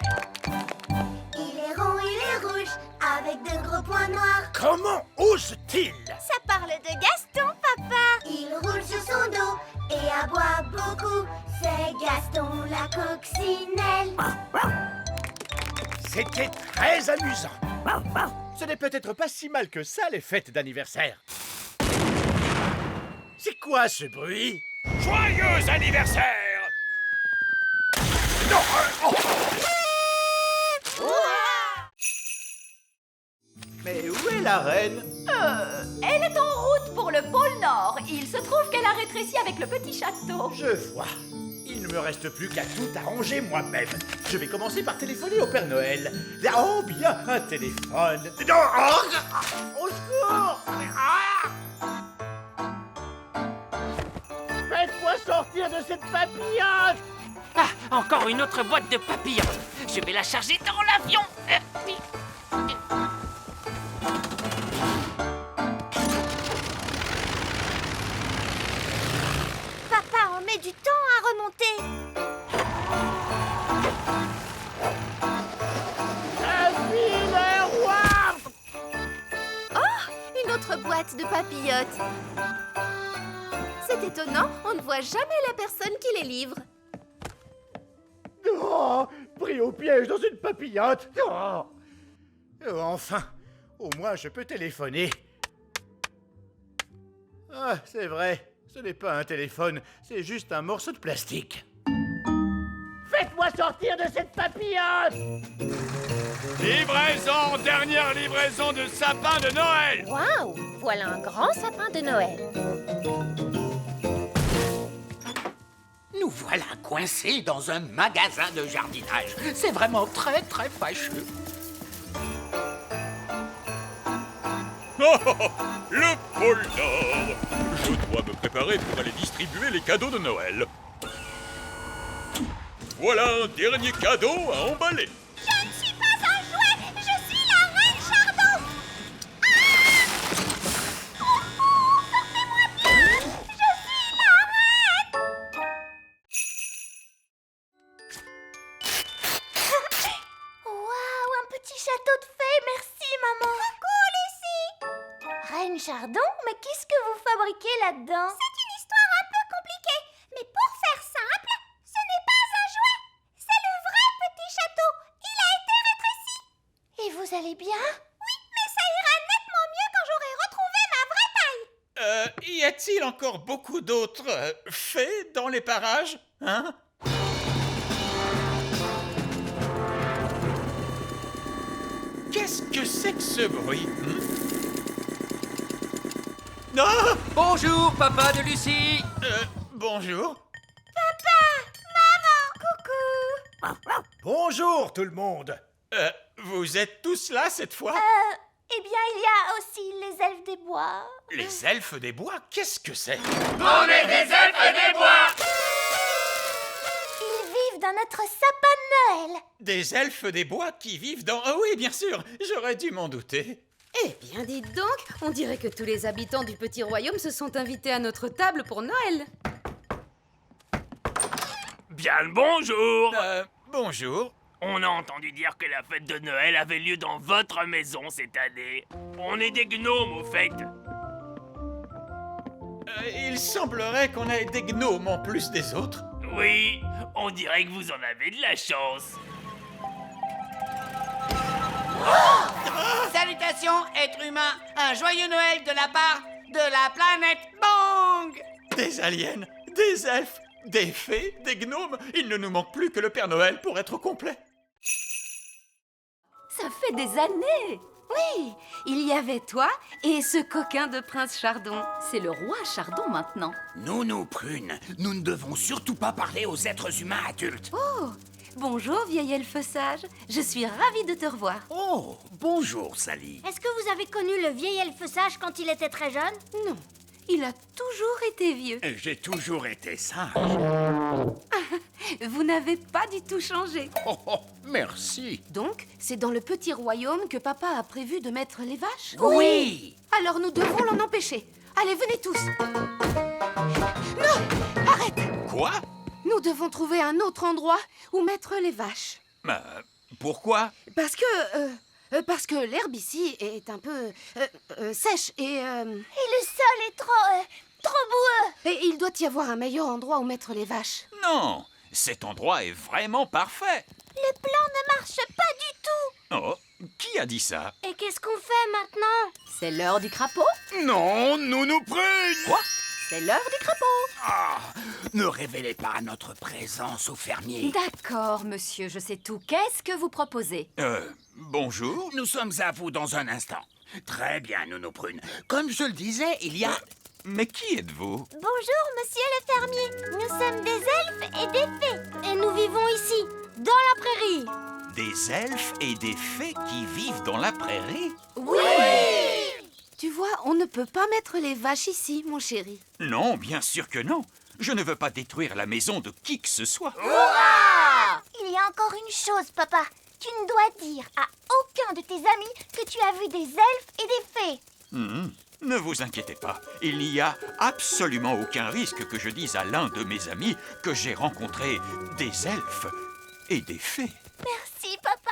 Il est rond, il est rouge, avec de gros points noirs. Comment ose-t-il? Ça parle de Gaston, papa. Il roule sur son dos et aboie beaucoup. C'est Gaston la coccinelle. C'était très amusant. Ce n'est peut-être pas si mal que ça, les fêtes d'anniversaire. C'est quoi ce bruit? Joyeux anniversaire! Non, Mais où est la reine? Elle est en route pour le pôle Nord. Il se trouve qu'elle a rétréci avec le petit château. Je vois. Il ne me reste plus qu'à tout arranger moi-même. Je vais commencer par téléphoner au Père Noël. Oh, bien, un téléphone. Non, au secours! Faites-moi sortir de cette papillote! Ah, encore une autre boîte de papillons. Je vais la charger dans l'avion. Papa en met du temps à remonter. Je suis le roi! Oh, une autre boîte de papillotes. C'est étonnant, on ne voit jamais la personne qui les livre. Oh, pris au piège dans une papillote. Oh. Enfin, au moins je peux téléphoner. Ah, c'est vrai, ce n'est pas un téléphone, c'est juste un morceau de plastique. Faites-moi sortir de cette papillote! Livraison, dernière livraison de sapin de Noël. Waouh! Voilà un grand sapin de Noël. Nous voilà coincés dans un magasin de jardinage. C'est vraiment très, très fâcheux. Oh, oh, oh, le pôle Nord! Je dois me préparer pour aller distribuer les cadeaux de Noël. Voilà un dernier cadeau à emballer. Je ne suis pas un jouet, je suis la reine Chardon. Sortez-moi bien, je suis la reine. Waouh, un petit château de fées, merci maman. Coucou Lucie. Reine Chardon, mais qu'est-ce que vous fabriquez là-dedans? C'est une histoire un peu compliquée, mais pour faire simple, ce n'est pas un jouet, c'est le vrai petit château. Il a été rétréci. Et vous allez bien? Oui, mais ça ira nettement mieux quand j'aurai retrouvé ma vraie taille. Y a-t-il encore beaucoup d'autres fées dans les parages? Hein? Qu'est-ce que c'est que ce bruit? Non! Bonjour, papa de Lucie. Bonjour. Bonjour tout le monde. Vous êtes tous là cette fois? Eh bien, il y a aussi les elfes des bois. Les elfes des bois? Qu'est-ce que c'est? On est des elfes des bois! Ils vivent dans notre sapin de Noël. Des elfes des bois qui vivent dans... Ah oui, bien sûr, j'aurais dû m'en douter. Eh bien, dites donc, on dirait que tous les habitants du petit royaume se sont invités à notre table pour Noël. Bien le bonjour. Bonjour. On a entendu dire que la fête de Noël avait lieu dans votre maison cette année. On est des gnomes au fait. Il semblerait qu'on ait des gnomes en plus des autres. Oui, on dirait que vous en avez de la chance. Salutations, êtres humains. Un joyeux Noël de la part de la planète Bang! Des aliens, des elfes, des fées, des gnomes. Il ne nous manque plus que le Père Noël pour être complet. Ça fait des années. Oui, il y avait toi et ce coquin de prince Chardon. C'est le roi Chardon maintenant. Nous, prunes, nous ne devons surtout pas parler aux êtres humains adultes. Oh, bonjour vieil elfe sage. Je suis ravie de te revoir. Oh, bonjour, Sally. Est-ce que vous avez connu le vieil elfe sage quand il était très jeune? Non, il a toujours été vieux. J'ai toujours été sage. Vous n'avez pas du tout changé. Oh, oh, merci. Donc, c'est dans le petit royaume que papa a prévu de mettre les vaches? Oui. Alors nous devons l'en empêcher. Allez, venez tous. Non, arrête. Quoi? Nous devons trouver un autre endroit où mettre les vaches. Pourquoi? Parce que l'herbe ici est un peu sèche et le sol est trop boueux. Et il doit y avoir un meilleur endroit où mettre les vaches. Non, cet endroit est vraiment parfait. Le plan ne marche pas du tout. Oh, Qui a dit ça? Et qu'est-ce qu'on fait maintenant? C'est l'heure du crapaud? Non, Nounou Prune! Quoi? C'est l'heure du crapaud. Ah, ne révélez pas notre présence au fermier. D'accord, monsieur, je sais tout. Qu'est-ce que vous proposez? Bonjour. Nous sommes à vous dans un instant. Très bien, Nounou Prune. Comme je le disais, il y a... Mais qui êtes-vous? Bonjour, monsieur le fermier. Nous sommes des elfes et des fées. Et nous vivons ici, dans la prairie. Des elfes et des fées qui vivent dans la prairie? Oui! Tu vois, on ne peut pas mettre les vaches ici, mon chéri. Non, bien sûr que non. Je ne veux pas détruire la maison de qui que ce soit. Il y a encore une chose, papa. Tu ne dois dire à aucun de tes amis que tu as vu des elfes et des fées. Ne vous inquiétez pas. Il n'y a absolument aucun risque que je dise à l'un de mes amis que j'ai rencontré des elfes et des fées. Merci, papa.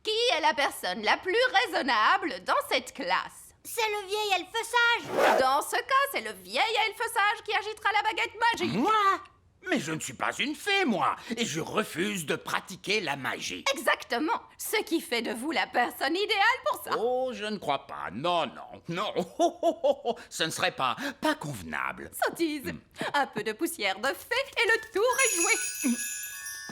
Qui est la personne la plus raisonnable dans cette classe? C'est le vieil elfe sage. Dans ce cas, c'est le vieil elfe sage qui agitera la baguette magique. Moi? Mais je ne suis pas une fée, moi, et je refuse de pratiquer la magie. Exactement. Ce qui fait de vous la personne idéale pour ça. Oh, je ne crois pas. Non, non, non. Ce ne serait pas convenable. Sottise. Un peu de poussière de fée et le tour est joué.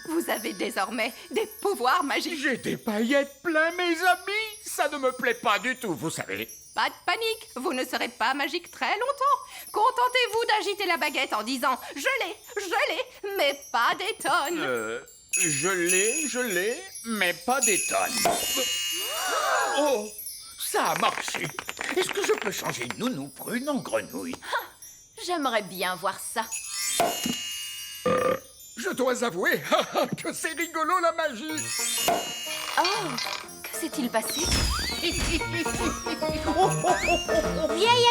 Vous avez désormais des pouvoirs magiques. J'ai des paillettes plein, mes amis. Ça ne me plaît pas du tout, vous savez. Pas de panique, vous ne serez pas magique très longtemps. Contentez-vous d'agiter la baguette en disant « Je l'ai, mais pas des tonnes ». Je l'ai, mais pas des tonnes. Oh, ça a marché. Est-ce que je peux changer Nounou Prune en grenouille? J'aimerais bien voir ça. Je dois avouer que c'est rigolo la magie. Oh, que s'est-il passé? Vieil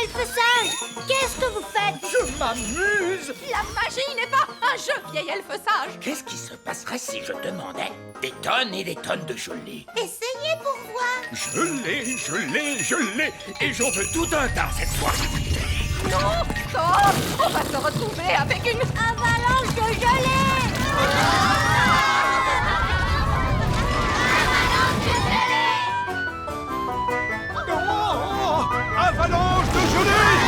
elfe sage, qu'est-ce que vous faites? Je m'amuse. La magie n'est pas un jeu, vieil elfe sage. Qu'est-ce qui se passerait si je demandais des tonnes et des tonnes de gelée? Essayez pour voir. Je l'ai, et j'en veux tout un tas cette fois. Non, stop. On va se retrouver avec une avalanche de gelée. Avalanche de gelée!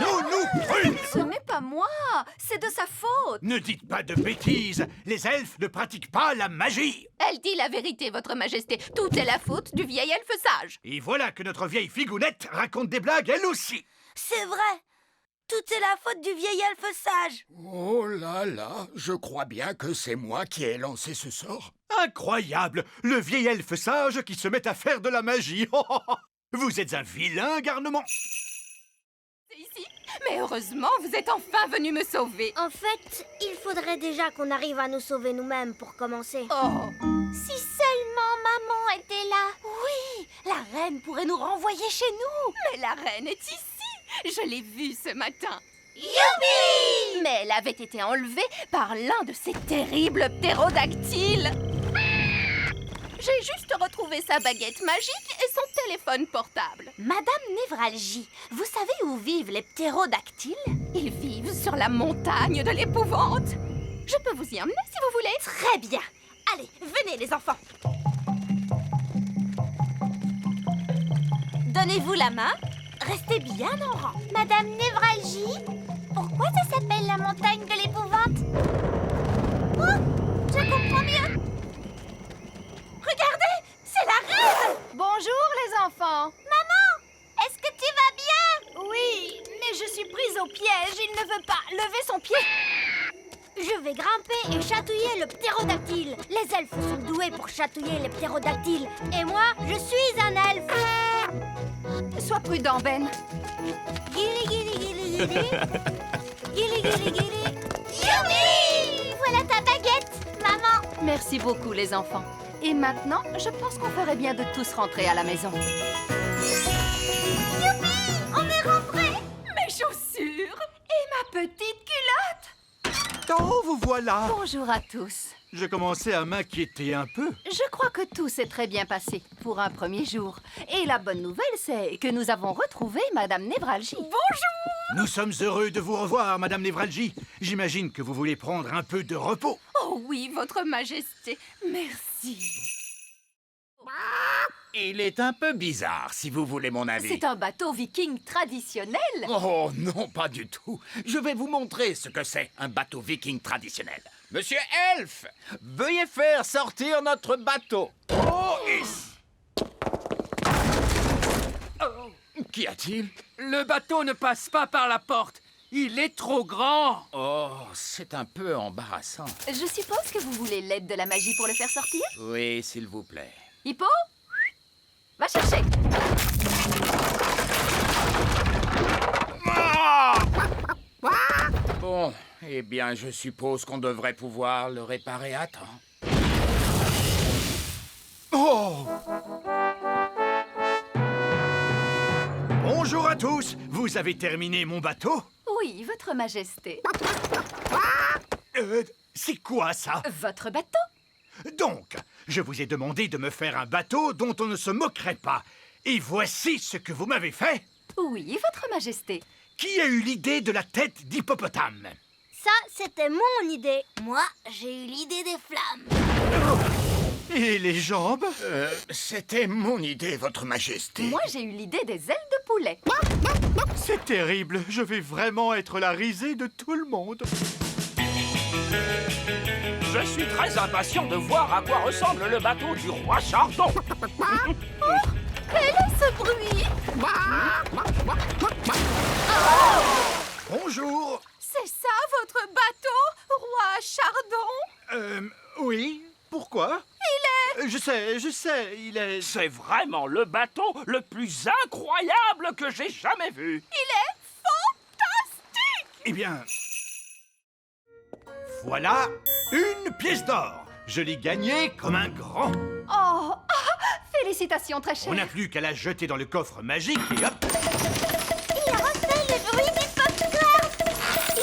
Nounou Prune! Ce n'est pas moi, c'est de sa faute. Ne dites pas de bêtises. Les elfes ne pratiquent pas la magie. Elle dit la vérité, votre majesté. Tout est la faute du vieil elfe sage. Et voilà que notre vieille figounette raconte des blagues elle aussi. C'est vrai. Tout est la faute du vieil elfe sage. Oh là là, je crois bien que c'est moi qui ai lancé ce sort. Incroyable! Le vieil elfe sage qui se met à faire de la magie. Vous êtes un vilain garnement. C'est ici. Mais heureusement, vous êtes enfin venu me sauver. En fait, il faudrait déjà qu'on arrive à nous sauver nous-mêmes pour commencer. Oh. Si seulement maman était là. Oui, la reine pourrait nous renvoyer chez nous. Mais la reine est ici. Je l'ai vue ce matin. Youpi! Mais elle avait été enlevée par l'un de ces terribles ptérodactyles. J'ai juste retrouvé sa baguette magique et son téléphone portable. Madame Névralgie, vous savez où vivent les ptérodactyles? Ils vivent sur la montagne de l'épouvante. Je peux vous y emmener si vous voulez. Très bien. Allez, venez les enfants. Donnez-vous la main. Restez bien en rang. Madame Névralgie, pourquoi ça s'appelle la montagne de l'épouvante? Oh, je comprends mieux. Regardez, c'est la reine. Bonjour les enfants. Maman, est-ce que tu vas bien? Oui, mais je suis prise au piège. Il ne veut pas lever son pied. Je vais grimper et chatouiller le ptérodactyle. Les elfes sont doués pour chatouiller les ptérodactyles. Et moi, je suis un elfe. Sois prudent, Ben. Guili, guili, guili, guili. Guili, guili, guili. Youpi! Voilà ta baguette, maman. Merci beaucoup, les enfants. Et maintenant, je pense qu'on ferait bien de tous rentrer à la maison. Youpi! On est rentrés. Mes chaussures et ma petite culotte. Oh, vous voilà. Bonjour à tous. Je commençais à m'inquiéter un peu. Je crois que tout s'est très bien passé pour un premier jour. Et la bonne nouvelle, c'est que nous avons retrouvé Madame Névralgie. Bonjour! Nous sommes heureux de vous revoir, Madame Névralgie. J'imagine que vous voulez prendre un peu de repos. Oh Oh oui, Votre Majesté, merci. Il est un peu bizarre, si vous voulez mon avis. C'est un bateau viking traditionnel. Oh non, pas du tout. Je vais vous montrer ce que c'est, un bateau viking traditionnel. Monsieur Elf, veuillez faire sortir notre bateau. Oh, Qu'y a-t-il? Le bateau ne passe pas par la porte. Il est trop grand. Oh, c'est un peu embarrassant. Je suppose que vous voulez l'aide de la magie pour le faire sortir? Oui, s'il vous plaît. Hippo, va chercher. Bon, eh bien, je suppose qu'on devrait pouvoir le réparer à temps. Oh! Bonjour à tous! Vous avez terminé mon bateau? Oui, Votre Majesté. C'est quoi ça? Votre bateau? Donc, je vous ai demandé de me faire un bateau dont on ne se moquerait pas. Et voici ce que vous m'avez fait. Oui, Votre Majesté. Qui a eu l'idée de la tête d'hippopotame? Ça, c'était mon idée. Moi, j'ai eu l'idée des flammes. Et les jambes? C'était mon idée, Votre Majesté. Moi, j'ai eu l'idée des ailes de poulet. C'est terrible. Je vais vraiment être la risée de tout le monde. Je suis très impatient de voir à quoi ressemble le bateau du roi Chardon. Quel est ce bruit? Bonjour. C'est ça, votre bateau, roi Chardon? Oui. Pourquoi? Je sais, il est... C'est vraiment le bateau le plus incroyable que j'ai jamais vu. Il est fantastique! Eh bien... Voilà une pièce d'or. Je l'ai gagnée comme un grand. Oh, félicitations, très cher. On n'a plus qu'à la jeter dans le coffre magique et hop. Il a refait le bruit du popcorn.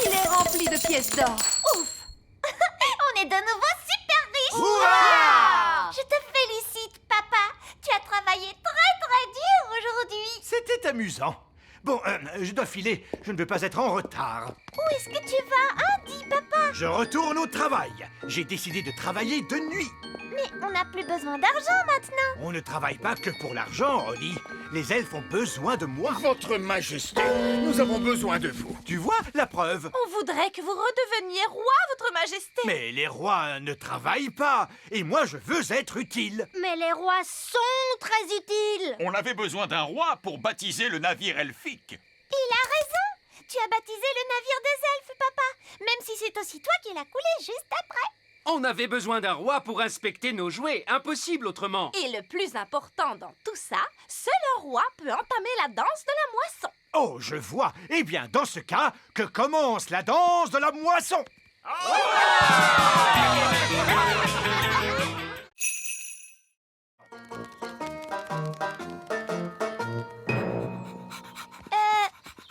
Il est rempli de pièces d'or. Ouf! On est de nouveau super riches. Hurrah! Je te félicite, papa. Tu as travaillé très dur aujourd'hui. C'était amusant. Bon, je dois filer. Je ne veux pas être en retard. Où est-ce que tu vas, hein, dis papa? Je retourne au travail. J'ai décidé de travailler de nuit. Mais on n'a plus besoin d'argent maintenant. On ne travaille pas que pour l'argent, Rolly. Les elfes ont besoin de moi. Votre Majesté, nous avons besoin de vous. Tu vois, la preuve. On voudrait que vous redeveniez roi, Votre Majesté. Mais les rois ne travaillent pas. Et moi, je veux être utile. Mais les rois sont très utiles. On avait besoin d'un roi pour baptiser le navire elfique. Il a raison. Tu as baptisé le navire des elfes, papa. Même si c'est aussi toi qui l'as coulé juste après. On avait besoin d'un roi pour inspecter nos jouets. Impossible autrement. Et le plus important dans tout ça, seul un roi peut entamer la danse de la moisson. Oh, je vois. Eh bien, dans ce cas, que commence la danse de la moisson.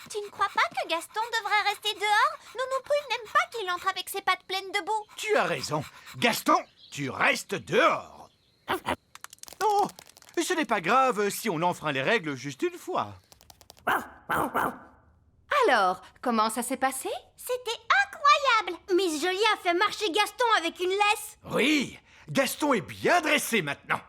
Tu ne crois pas que Gaston devrait rester dehors? Nono Prune n'aime pas qu'il entre avec ses pattes pleines de boue. Tu as raison. Gaston, tu restes dehors. Oh, ce n'est pas grave si on enfreint les règles juste une fois. Alors, comment ça s'est passé? C'était incroyable. Miss Jolie a fait marcher Gaston avec une laisse. Oui, Gaston est bien dressé maintenant.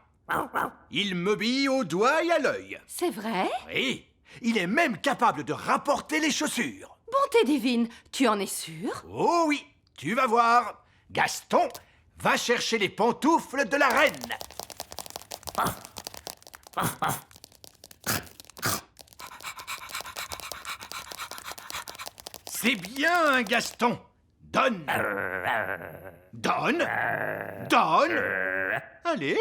Il m'obéit au doigt et à l'œil. C'est vrai? Oui, il est même capable de rapporter les chaussures. Bonté divine, tu en es sûr? Oh oui, tu vas voir. Gaston, va chercher les pantoufles de la reine. C'est bien, Gaston. Donne. Donne. Donne. Allez.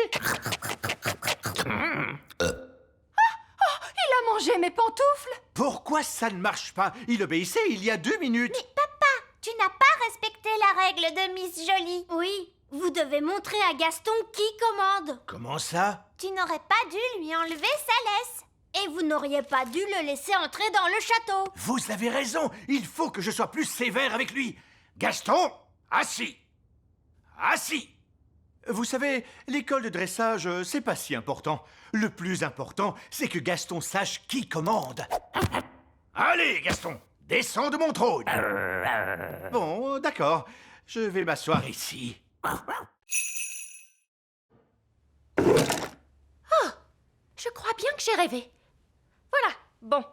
Il a mangé mes pantoufles! Pourquoi ça ne marche pas? Il obéissait il y a 2 minutes. Mais papa, tu n'as pas respecté la règle de Miss Jolie. Oui, vous devez montrer à Gaston qui commande. Comment ça? Tu n'aurais pas dû lui enlever sa laisse. Et vous n'auriez pas dû le laisser entrer dans le château. Vous avez raison. Il faut que je sois plus sévère avec lui. Gaston, assis. Assis. Vous savez, l'école de dressage, c'est pas si important. Le plus important, c'est que Gaston sache qui commande. Allez, Gaston, descends de mon trône. Bon, d'accord. Je vais m'asseoir ici. Oh, je crois bien que j'ai rêvé. Voilà, bon.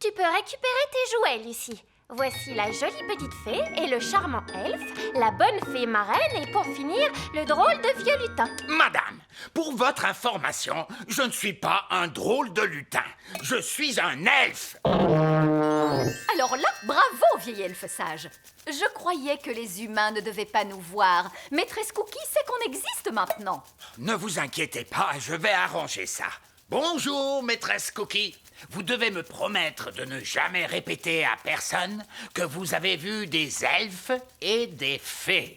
Tu peux récupérer tes jouets, Lucie. Voici la jolie petite fée et le charmant elfe, la bonne fée marraine et pour finir, le drôle de vieux lutin. Madame, pour votre information, je ne suis pas un drôle de lutin. Je suis un elfe. Alors là, bravo, vieil elfe sage. Je croyais que les humains ne devaient pas nous voir. Maîtresse Cookie sait qu'on existe maintenant. Ne vous inquiétez pas, je vais arranger ça. Bonjour, maîtresse Cookie. Vous devez me promettre de ne jamais répéter à personne que vous avez vu des elfes et des fées.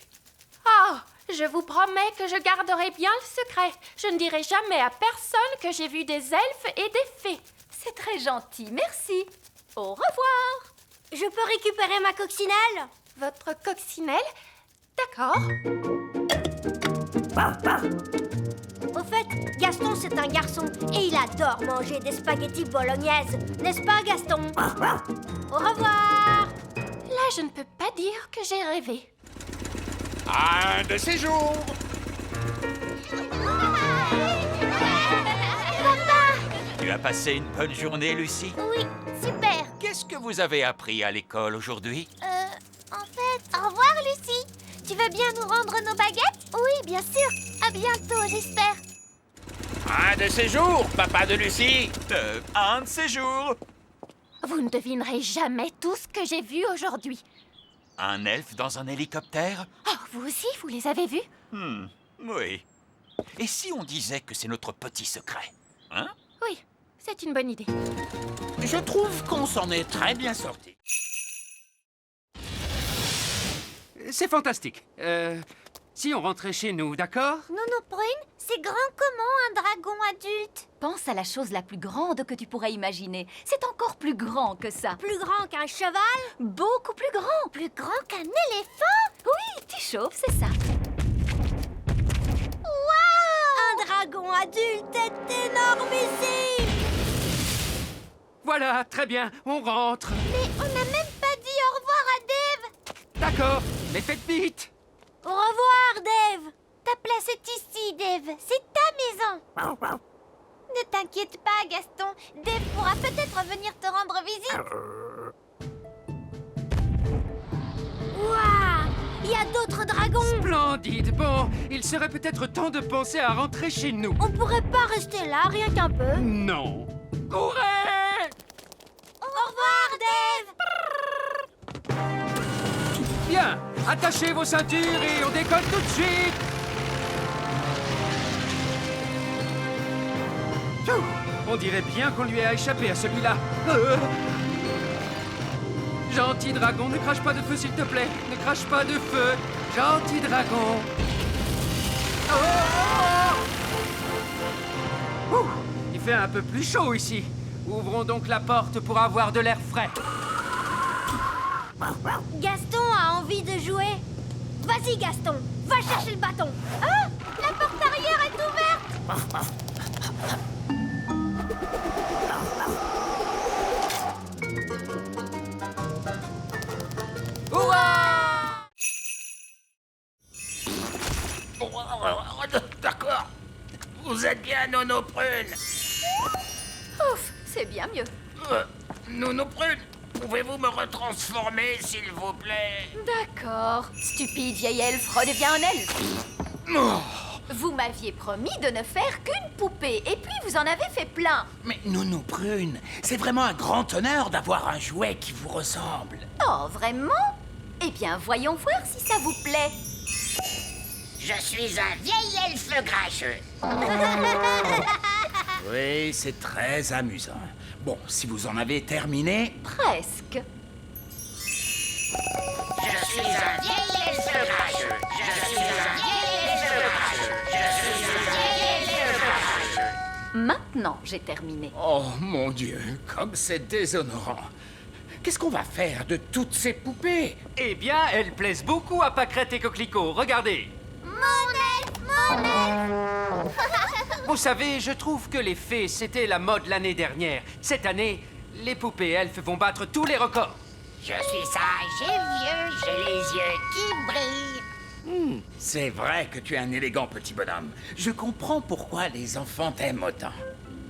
Oh, je vous promets que je garderai bien le secret. Je ne dirai jamais à personne que j'ai vu des elfes et des fées. C'est très gentil, merci. Au revoir. Je peux récupérer ma coccinelle? Votre coccinelle? D'accord. Au fait, Gaston, c'est un garçon et il adore manger des spaghettis bolognaises. N'est-ce pas, Gaston? Au revoir! Là, je ne peux pas dire que j'ai rêvé. Un de ces jours. Tu as passé une bonne journée, Lucie? Oui, super. Qu'est-ce que vous avez appris à l'école aujourd'hui? En fait, au revoir, Lucie. Tu veux bien nous rendre nos baguettes? Oui, bien sûr. À bientôt, j'espère. Un de ces jours, papa de Lucie. Un de ces jours. Vous ne devinerez jamais tout ce que j'ai vu aujourd'hui. Un elfe dans un hélicoptère? Oh, vous aussi, vous les avez vus? Oui. Et si on disait que c'est notre petit secret? Hein? Oui, c'est une bonne idée. Je trouve qu'on s'en est très bien sorti. C'est fantastique. Si on rentrait chez nous, d'accord? Nounou Prune, c'est grand comment un dragon adulte? Pense à la chose la plus grande que tu pourrais imaginer. C'est encore plus grand que ça. Plus grand qu'un cheval? Beaucoup plus grand. Plus grand qu'un éléphant? Oui, tu chauffes, c'est ça. Waouh! Un dragon adulte est énormissime! Voilà, très bien, on rentre. Mais on n'a même pas dit au revoir à Dave! D'accord, mais faites vite. Au revoir, Dave! Ta place est ici, Dave. C'est ta maison. Ne t'inquiète pas, Gaston. Dave pourra peut-être venir te rendre visite. Waouh! Il y a d'autres dragons! Splendide. Bon, il serait peut-être temps de penser à rentrer chez nous. On pourrait pas rester là, rien qu'un peu? Non. Courez! Au revoir, Dave! Bien, attachez vos ceintures et on décolle tout de suite. Pfiou, on dirait bien qu'on lui a échappé à celui-là. Gentil dragon, ne crache pas de feu s'il te plaît. Ne crache pas de feu. Gentil dragon. Ouh, il fait un peu plus chaud ici. Ouvrons donc la porte pour avoir de l'air frais. Gaston a envie de jouer. Vas-y, Gaston, va chercher le bâton. Ah! La porte arrière est ouverte! D'accord. Vous êtes bien, Nono Prune. Ouf, c'est bien mieux. Nono Prune, pouvez-vous me retransformer, s'il vous plaît? D'accord. Stupide vieille elfe, redeviens un elfe. Oh. Vous m'aviez promis de ne faire qu'une poupée, et puis vous en avez fait plein. Mais Nono Prune, c'est vraiment un grand honneur d'avoir un jouet qui vous ressemble. Oh, vraiment? Eh bien, voyons voir si ça vous plaît. Je suis un vieil elfe grincheux. Oui, c'est très amusant. Bon, si vous en avez terminé... Presque. Je suis un vieil elfe grincheux. Je suis un vieil elfe grincheux. Je suis un vieil elfe grincheux. Maintenant, j'ai terminé. Oh, mon Dieu, comme c'est déshonorant. Qu'est-ce qu'on va faire de toutes ces poupées? Eh bien, elles plaisent beaucoup à Pâquerette et Coquelicot. Regardez. Mon elfe! Vous savez, je trouve que les fées, c'était la mode l'année dernière. Cette année, les poupées elfes vont battre tous les records. Je suis sage et vieux, j'ai les yeux qui brillent. C'est vrai que tu es un élégant petit bonhomme. Je comprends pourquoi les enfants t'aiment autant.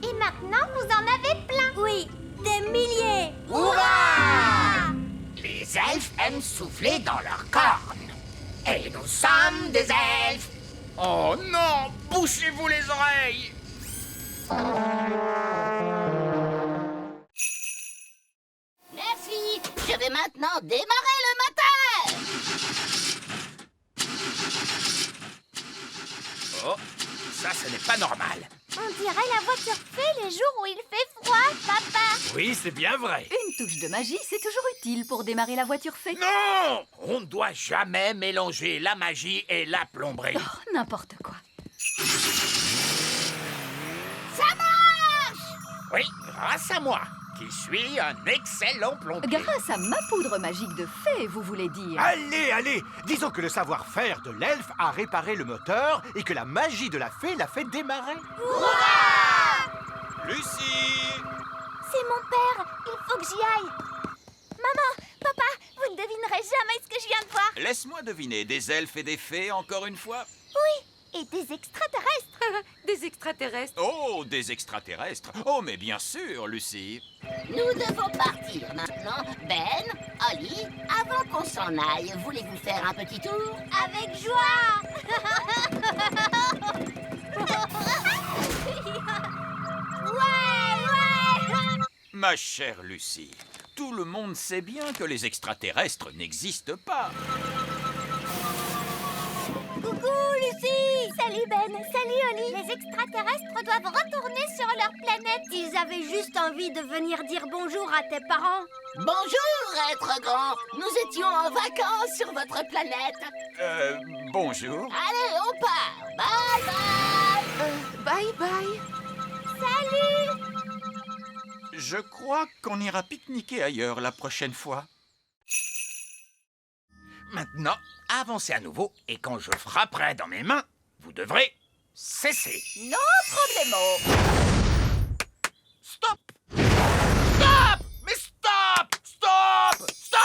Et maintenant, vous en avez plein. Oui, des milliers. Hurrah! Les elfes aiment souffler dans leurs cornes. Et nous sommes des elfes. Oh non, bouchez-vous les oreilles. Merci, je vais maintenant démarrer le moteur. Oh, ça, ce n'est pas normal. On dirait la voiture fée les jours où il fait froid, papa. Oui, c'est bien vrai. Une touche de magie, c'est toujours utile pour démarrer la voiture fée. Non! On ne doit jamais mélanger la magie et la plomberie. Oh, n'importe quoi. Ça marche! Oui, grâce à moi, qui suis un excellent plombier. Grâce à ma poudre magique de fée, vous voulez dire? Allez, allez! Disons que le savoir-faire de l'elfe a réparé le moteur et que la magie de la fée l'a fait démarrer. Lucie! C'est mon père, il faut que j'y aille. Maman, papa, vous ne devinerez jamais ce que je viens de voir. Laisse-moi deviner, des elfes et des fées encore une fois? Oui, et des extraterrestres. Des extraterrestres. Oh, des extraterrestres! Oh, mais bien sûr, Lucie! Nous devons partir maintenant. Ben, Oli, avant qu'on s'en aille, voulez-vous faire un petit tour? Avec joie. Ma chère Lucie, tout le monde sait bien que les extraterrestres n'existent pas. Coucou, Lucie. Salut, Ben. Salut, Oli. Les extraterrestres doivent retourner sur leur planète. Ils avaient juste envie de venir dire bonjour à tes parents. Bonjour, être grand. Nous étions en vacances sur votre planète. Bonjour. Allez, on part. Bye bye. Bye bye. Salut. Je crois qu'on ira pique-niquer ailleurs la prochaine fois. Maintenant, avancez à nouveau et quand je frapperai dans mes mains, vous devrez cesser. No problemo. Stop! Stop! Mais stop! Stop! Stop!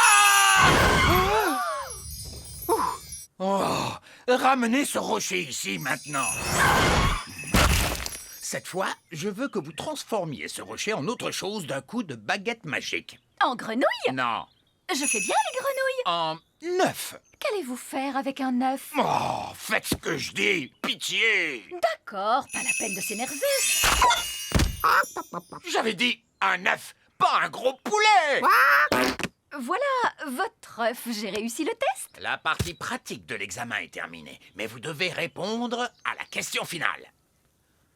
Oh! Ramenez ce rocher ici maintenant. Cette fois, je veux que vous transformiez ce rocher en autre chose d'un coup de baguette magique. En grenouille? Non, Je fais bien les grenouilles. en œuf. Qu'allez-vous faire avec un œuf? Oh, faites ce que je dis, pitié. D'accord, pas la peine de s'énerver. J'avais dit un œuf, pas un gros poulet. Voilà, votre œuf, j'ai réussi le test. La partie pratique de l'examen est terminée, mais vous devez répondre à la question finale.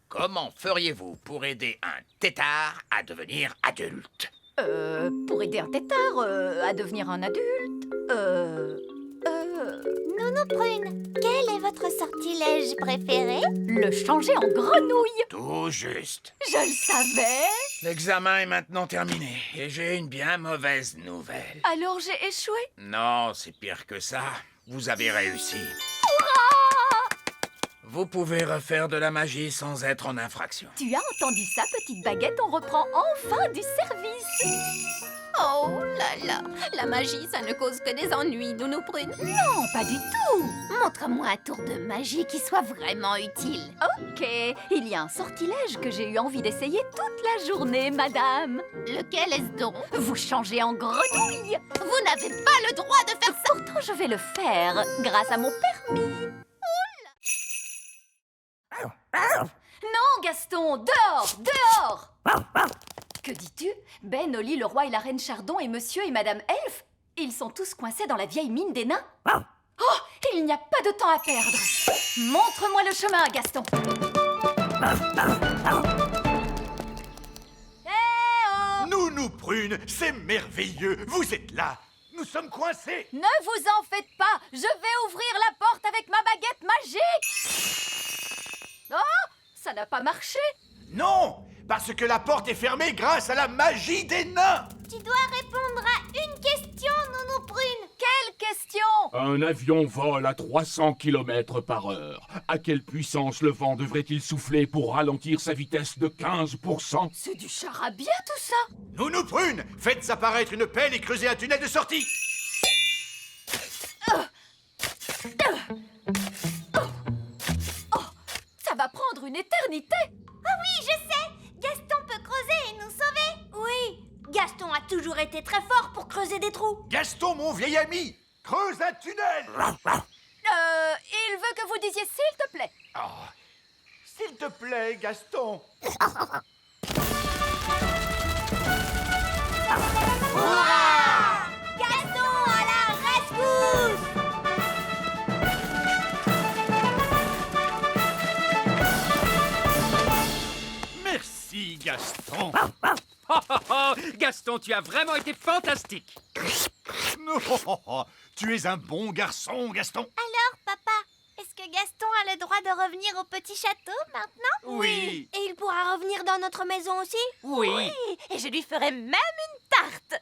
Comment feriez-vous pour aider un tétard à devenir adulte? Pour aider un tétard à devenir un adulte, Nounou Prune, quel est votre sortilège préféré? le changer en grenouille. Tout juste. Je le savais. L'examen est maintenant terminé et j'ai une bien mauvaise nouvelle. Alors j'ai échoué. Non, c'est pire que ça. Vous avez réussi. Vous pouvez refaire de la magie sans être en infraction. Tu as entendu ça, petite baguette? On reprend enfin du service. Oh là là, la magie, ça ne cause que des ennuis, Nounou Prune. Non, pas du tout. Montre-moi un tour de magie qui soit vraiment utile. Ok, il y a un sortilège que j'ai eu envie d'essayer toute la journée, madame. Lequel est-ce donc? Vous changez en grenouille. Vous n'avez pas le droit de faire ça. Pourtant, je vais le faire grâce à mon permis. Non, Gaston, dehors, dehors. Que dis-tu? Ben, Oli, le roi et la reine Chardon et monsieur et madame Elfe, ils sont tous coincés dans la vieille mine des nains. Oh, il n'y a pas de temps à perdre. Montre-moi le chemin, Gaston. Nounou Prune, c'est merveilleux. Vous êtes là. Nous sommes coincés. Ne vous en faites pas. Je vais ouvrir la porte avec ma baguette magique. Oh, ça n'a pas marché. Non, parce que la porte est fermée grâce à la magie des nains. Tu dois répondre à une question, Nounou Prune. Quelle question? Un avion vole à 300 km/h. À quelle puissance le vent devrait-il souffler pour ralentir sa vitesse de 15%? C'est du charabia tout ça. Nounou Prune, faites apparaître une pelle et creusez un tunnel de sortie. opportunité. Ah oui, je sais! Gaston peut creuser et nous sauver! Oui, Gaston a toujours été très fort pour creuser des trous. Gaston, mon vieil ami, creuse un tunnel! Il veut que vous disiez s'il te plaît. Oh, s'il te plaît, Gaston. Hurrah! Gaston à la rescousse! Merci, Gaston. Oh, oh, oh, Gaston, tu as vraiment été fantastique. Tu es un bon garçon, Gaston. Alors, papa, est-ce que Gaston a le droit de revenir au petit château maintenant? Oui. Et il pourra revenir dans notre maison aussi? Oui. Et je lui ferai même une tarte.